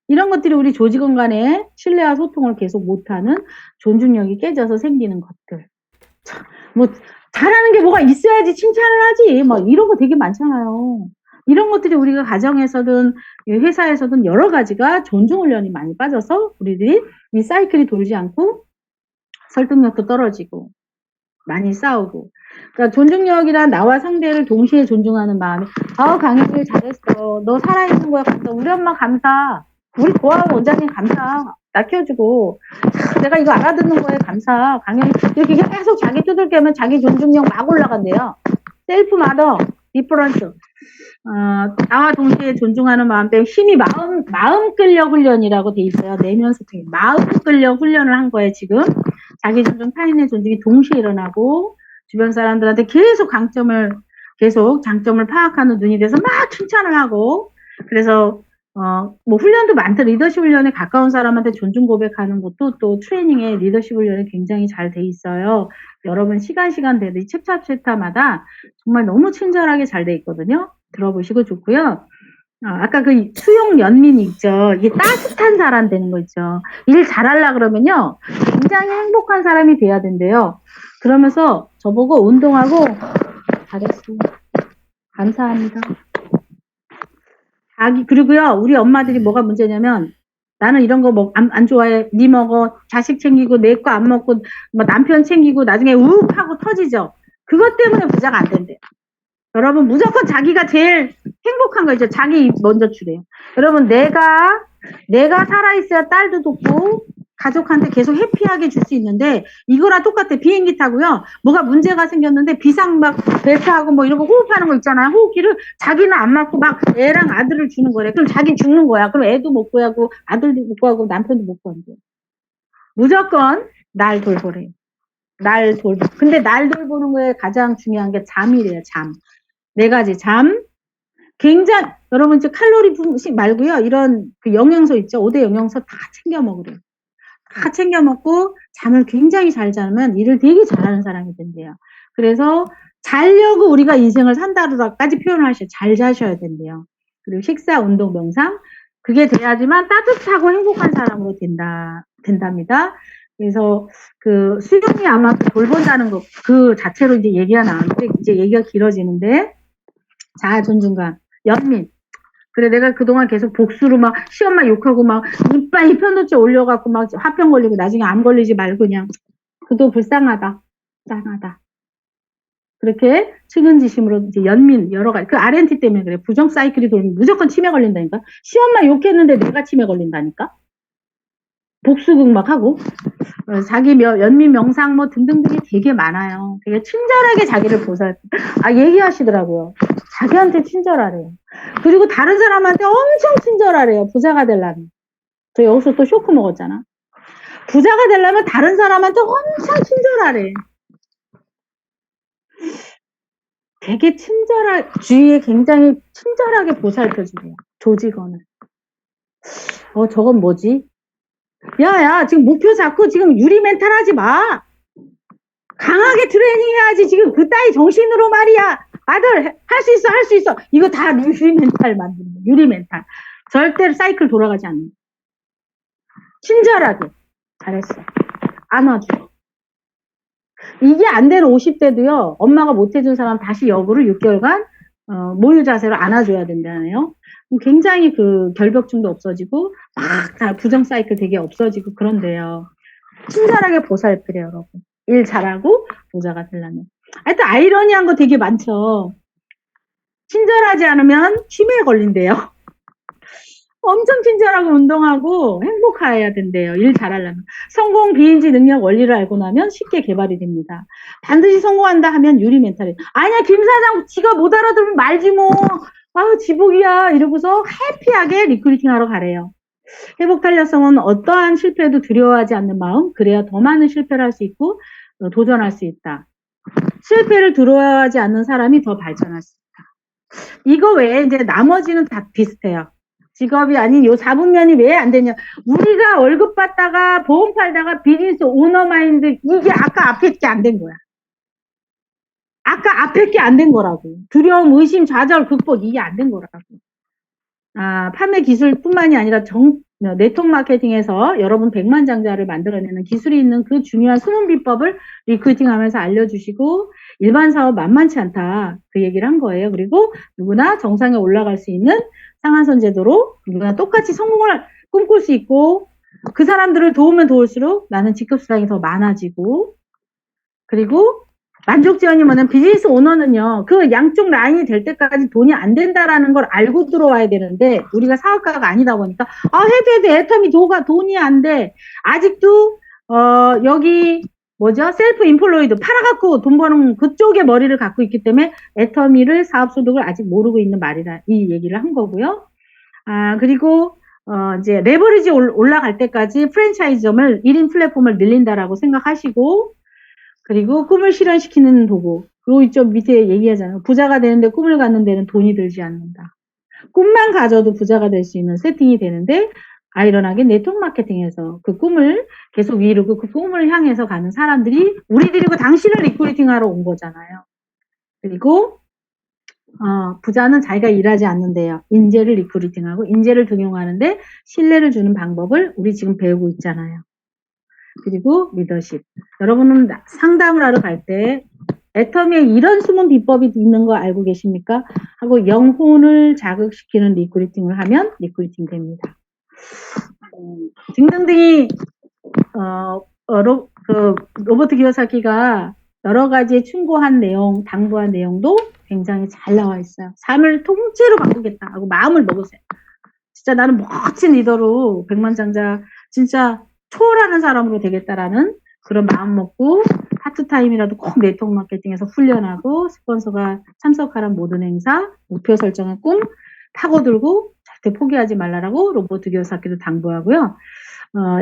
이런 것들이 우리 조직원 간의 신뢰와 소통을 계속 못하는 존중력이 깨져서 생기는 것들. 뭐 잘하는 게 뭐가 있어야지 칭찬을 하지. 막 이런 거 되게 많잖아요. 이런 것들이 우리가 가정에서든 회사에서든 여러 가지가 존중 훈련이 많이 빠져서 우리들이 이 사이클이 돌지 않고 설득력도 떨어지고 많이 싸우고. 그러니까 존중력이란 나와 상대를 동시에 존중하는 마음이 강혜길 잘했어. 너 살아있는 거야. 감사. 우리 엄마 감사. 우리 고아원 원장님 감사. 나 키워주고 내가 이거 알아듣는 거에 감사. 강혜길 이렇게 계속 자기 두들겨 하면 자기 존중력 막 올라간대요. 셀프 마더 디퍼런스. 나와 동시에 존중하는 마음 때문에 힘이 마음 끌력 훈련이라고 돼 있어요. 내면 소통이 마음 끌력 훈련을 한 거예요. 지금 자기 존중, 타인의 존중이 동시에 일어나고 주변 사람들한테 계속 장점을 파악하는 눈이 돼서 막 칭찬을 하고. 그래서 뭐 훈련도 많다. 리더십 훈련에 가까운 사람한테 존중 고백하는 것도 또 트레이닝에 리더십 훈련이 굉장히 잘 돼 있어요. 여러분 시간대로 챕터마다 정말 너무 친절하게 잘 돼 있거든요. 들어보시고 좋고요. 아까 그 수용 연민 있죠. 이게 따뜻한 사람 되는 거 있죠. 일 잘하려 그러면요. 굉장히 행복한 사람이 돼야 된대요. 그러면서 저보고 운동하고 잘했어. 감사합니다. 그리고요. 우리 엄마들이 뭐가 문제냐면 나는 이런 거 안 좋아해. 니 먹어. 자식 챙기고 내 거 안 먹고 뭐 남편 챙기고 나중에 우욱 하고 터지죠. 그것 때문에 부자가 안 된대요. 여러분 무조건 자기가 제일 행복한 거 있죠. 자기 먼저 주래요. 여러분 내가 살아있어야 딸도 돕고 가족한테 계속 해피하게 줄 수 있는데 이거랑 똑같아. 비행기 타고요. 뭐가 문제가 생겼는데 비상 막 벨트하고 뭐 이런 거 호흡하는 거 있잖아요. 호흡기를 자기는 안 맞고 막 애랑 아들을 주는 거래. 그럼 자기 죽는 거야. 그럼 애도 못 구하고 아들도 못 구하고 남편도 못 구한대. 무조건 날 돌보래요. 근데 날 돌보는 거에 가장 중요한 게 잠이래요. 잠. 4가지 잠. 굉장히 여러분 이제 칼로리 분식 말고요. 이런 그 영양소 있죠. 5대 영양소 다 챙겨 먹으래요. 다 챙겨 먹고 잠을 굉장히 잘 자면 일을 되게 잘하는 사람이 된대요. 그래서 자려고 우리가 인생을 산다루라까지 표현을 하셔요. 잘 자셔야 된대요. 그리고 식사, 운동, 명상 그게 돼야지만 따뜻하고 행복한 사람으로 된답니다. 그래서 그 수영이 아마 돌본다는 거 그 자체로 이제 얘기가 나왔는데 이제 얘기가 길어지는데 자아 존중감, 연민. 그래 내가 그동안 계속 복수로 막 시엄마 욕하고 막 이빨 편도체 올려갖고 막 화병 걸리고 나중에 암 걸리지 말고 그냥 그도 불쌍하다. 짠하다. 그렇게 측은지심으로 이제 연민 여러 가지 그 RNT 때문에 그래. 부정 사이클이 돌면 무조건 치매 걸린다니까. 시엄마 욕했는데 내가 치매 걸린다니까. 복수극 막 하고 자기 연민 명상 뭐 등등등이 되게 많아요. 되게 친절하게 자기를 얘기하시더라고요. 자기한테 친절하래요. 그리고 다른 사람한테 엄청 친절하래요. 부자가 되려면. 저 여기서 또 쇼크 먹었잖아. 부자가 되려면 다른 사람한테 엄청 친절하래. 되게 주위에 굉장히 친절하게 보살펴주래요. 조직원을. 저건 뭐지? 야, 지금 목표 잡고 지금 유리 멘탈 하지 마. 강하게 트레이닝 해야지. 지금 그 따위 정신으로 말이야. 아들, 할 수 있어. 이거 다 유리 멘탈 만드는 거야. 유리 멘탈. 절대로 사이클 돌아가지 않는 거야. 친절하게. 잘했어. 안아줘. 이게 안 되는 50대도요. 엄마가 못 해준 사람 다시 역으로 6개월간 모유 자세로 안아줘야 된다네요. 굉장히 그 결벽증도 없어지고 막 다 부정 사이클 되게 없어지고 그런데요. 친절하게 보살피래요, 여러분. 일 잘하고 부자가 되려면. 하여튼 아이러니한 거 되게 많죠. 친절하지 않으면 치매에 걸린대요. 엄청 친절하고 운동하고 행복해야 된대요. 일 잘하려면. 성공 비인지 능력 원리를 알고 나면 쉽게 개발이 됩니다. 반드시 성공한다 하면 유리 멘탈이. 아니야 김 사장 지가 못 알아들으면 말지 뭐. 아, 지복이야. 이러고서 해피하게 리크루팅 하러 가래요. 회복 탄력성은 어떠한 실패도 두려워하지 않는 마음, 그래야 더 많은 실패를 할 수 있고 도전할 수 있다. 실패를 두려워하지 않는 사람이 더 발전할 수 있다. 이거 외에 이제 나머지는 다 비슷해요. 직업이 아닌 요 4분면이 왜 안 되냐. 우리가 월급 받다가 보험 팔다가 비즈니스 오너 마인드, 이게 아까 앞에 게 안 된 거야. 아까 앞에 게 안 된 거라고. 두려움, 의심, 좌절, 극복, 이게 안 된 거라고. 아, 판매 기술뿐만이 아니라 네트워크 마케팅에서 여러분 백만장자를 만들어내는 기술이 있는 그 중요한 숨은 비법을 리크루팅 하면서 알려주시고, 일반 사업 만만치 않다. 그 얘기를 한 거예요. 그리고 누구나 정상에 올라갈 수 있는 상한선 제도로 누구나 똑같이 성공을 꿈꿀 수 있고, 그 사람들을 도우면 도울수록 나는 직급 수당이 더 많아지고, 그리고 만족 지원이 뭐냐면 비즈니스 오너는요, 그 양쪽 라인이 될 때까지 돈이 안 된다라는 걸 알고 들어와야 되는데, 우리가 사업가가 아니다 보니까, 해도 애텀이 돈이 안 돼. 아직도, 여기, 뭐죠? 셀프 인플로이드 팔아갖고 돈 버는 그쪽에 머리를 갖고 있기 때문에 애터미를 사업소득을 아직 모르고 있는 말이다. 이 얘기를 한 거고요. 아, 그리고, 이제 레버리지 올라갈 때까지 프랜차이즈점을 1인 플랫폼을 늘린다라고 생각하시고, 그리고 꿈을 실현시키는 도구. 그리고 이쪽 밑에 얘기하잖아요. 부자가 되는데 꿈을 갖는 데는 돈이 들지 않는다. 꿈만 가져도 부자가 될 수 있는 세팅이 되는데, 아이러나게 네트워크 마케팅에서 그 꿈을 계속 이루고 그 꿈을 향해서 가는 사람들이 우리들이고 당신을 리크루팅하러 온 거잖아요. 그리고 부자는 자기가 일하지 않는데요. 인재를 리크루팅하고 인재를 등용하는데 신뢰를 주는 방법을 우리 지금 배우고 있잖아요. 그리고 리더십. 여러분은 상담을 하러 갈 때 애터미에 이런 숨은 비법이 있는 거 알고 계십니까? 하고 영혼을 자극시키는 리크루팅을 하면 리크루팅 됩니다. 등등등이 로버트 기요사키가 여러 가지 충고한 내용, 당부한 내용도 굉장히 잘 나와 있어요. 삶을 통째로 바꾸겠다 하고 마음을 먹으세요. 진짜 나는 멋진 리더로 백만장자 진짜 초월하는 사람으로 되겠다라는 그런 마음 먹고 파트타임이라도 꼭 네트워크 마케팅에서 훈련하고 스폰서가 참석하는 모든 행사, 목표 설정의 꿈 파고들고 절대 포기하지 말라라고 로버트 기요사키도 당부하고요.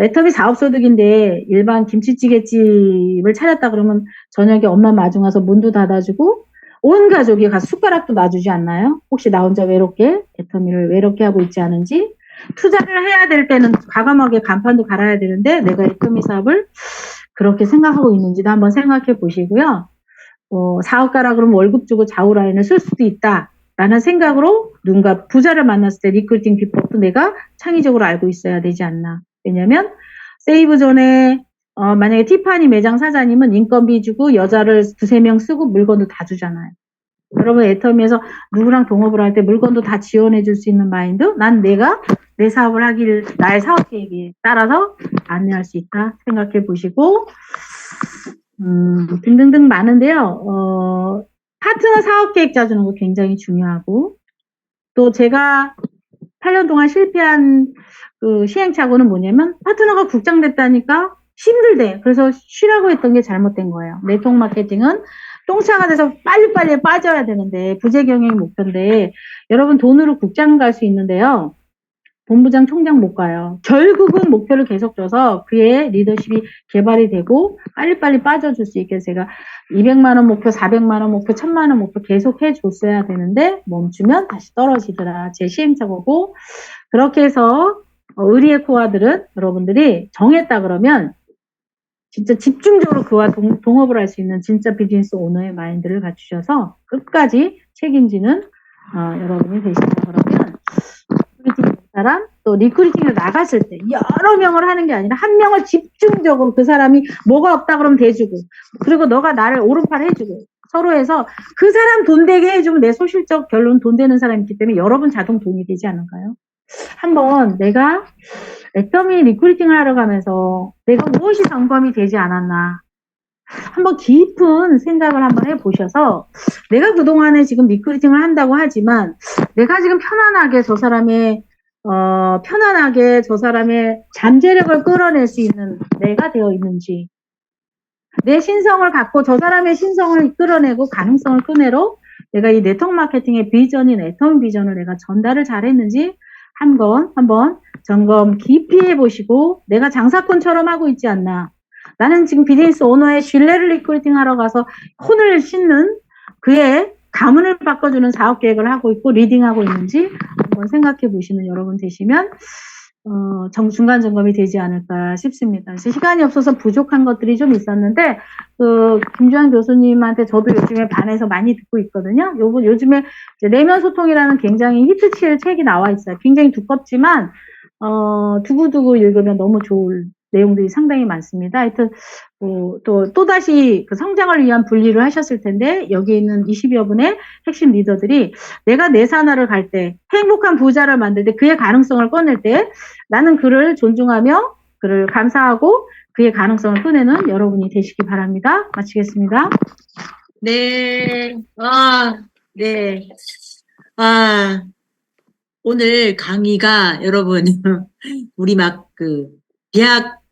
애터미 사업소득인데 일반 김치찌개집을 차렸다 그러면 저녁에 엄마 마중 와서 문도 닫아주고 온 가족이 가서 숟가락도 놔주지 않나요? 혹시 나 혼자 외롭게 애터미를 외롭게 하고 있지 않은지, 투자를 해야 될 때는 과감하게 간판도 갈아야 되는데 내가 애터미 사업을 그렇게 생각하고 있는지도 한번 생각해 보시고요. 사업가라 그러면 월급 주고 좌우라인을 쓸 수도 있다라는 생각으로 누군가 부자를 만났을 때 리크루팅 비법도 내가 창의적으로 알고 있어야 되지 않나. 왜냐면 세이브존에 만약에 티파니 매장 사장님은 인건비 주고 여자를 두세 명 쓰고 물건도 다 주잖아요. 여러분 애터미에서 누구랑 동업을 할 때 물건도 다 지원해 줄 수 있는 마인드, 난 내가 내 사업을 하길 나의 사업 계획에 따라서 안내할 수 있다 생각해 보시고, 등등등 많은데요. 파트너 사업 계획 짜주는 거 굉장히 중요하고, 또 제가 8년 동안 실패한 그 시행착오는 뭐냐면 파트너가 국장됐다니까 힘들대. 그래서 쉬라고 했던 게 잘못된 거예요. 네트워크 마케팅은 똥차가 돼서 빨리빨리 빠져야 되는데 부재경영이 목표인데, 여러분 돈으로 국장 갈 수 있는데요. 본부장, 총장 못 가요. 결국은 목표를 계속 줘서 그의 리더십이 개발이 되고 빨리빨리 빠져줄 수 있게 제가 200만 원 목표, 400만 원 목표, 1000만 원 목표 계속 해줬어야 되는데 멈추면 다시 떨어지더라. 제 시행착오고, 그렇게 해서 의리의 코어들은 여러분들이 정했다 그러면 진짜 집중적으로 그와 동업을 할 수 있는 진짜 비즈니스 오너의 마인드를 갖추셔서 끝까지 책임지는 여러분이 되신다 그러면, 리크루팅 사람, 또 리크루팅을 나갔을 때 여러 명을 하는 게 아니라 한 명을 집중적으로 그 사람이 뭐가 없다 그러면 대주고, 그리고 너가 나를 오른팔 해주고 서로 해서 그 사람 돈 되게 해주면 내 소실적 결론 돈 되는 사람이 있기 때문에 여러분 자동 돈이 되지 않을까요? 한번 내가 애터미 리크루팅을 하러 가면서 내가 무엇이 점검이 되지 않았나 한번 깊은 생각을 한번 해보셔서, 내가 그동안에 지금 리크루팅을 한다고 하지만 내가 지금 편안하게 저 사람의 잠재력을 끌어낼 수 있는 내가 되어 있는지, 내 신성을 갖고 저 사람의 신성을 끌어내고 가능성을 끄내로 내가 이 네트워크 마케팅의 비전인 애터미 비전을 내가 전달을 잘했는지 한번 점검 깊이 해보시고 내가 장사꾼처럼 하고 있지 않나. 나는 지금 비즈니스 오너의 신뢰를 리크루팅 하러 가서 혼을 싣는 그의 가문을 바꿔주는 사업 계획을 하고 있고 리딩하고 있는지 한번 생각해 보시는 여러분 되시면 중간 점검이 되지 않을까 싶습니다. 시간이 없어서 부족한 것들이 좀 있었는데 김주환 교수님한테 저도 요즘에 반해서 많이 듣고 있거든요. 요즘에 이제 내면 소통이라는 굉장히 히트칠 책이 나와 있어요. 굉장히 두껍지만 두고두고 읽으면 너무 좋을 내용들이 상당히 많습니다. 하여튼 또다시 그 성장을 위한 분리를 하셨을 텐데 여기 있는 20여 분의 핵심 리더들이 내가 내 산하를 갈 때 행복한 부자를 만들 때 그의 가능성을 꺼낼 때 나는 그를 존중하며 그를 감사하고 그의 가능성을 꺼내는 여러분이 되시기 바랍니다. 마치겠습니다. 네. 네. 오늘 강의가 여러분, 우리 막 대학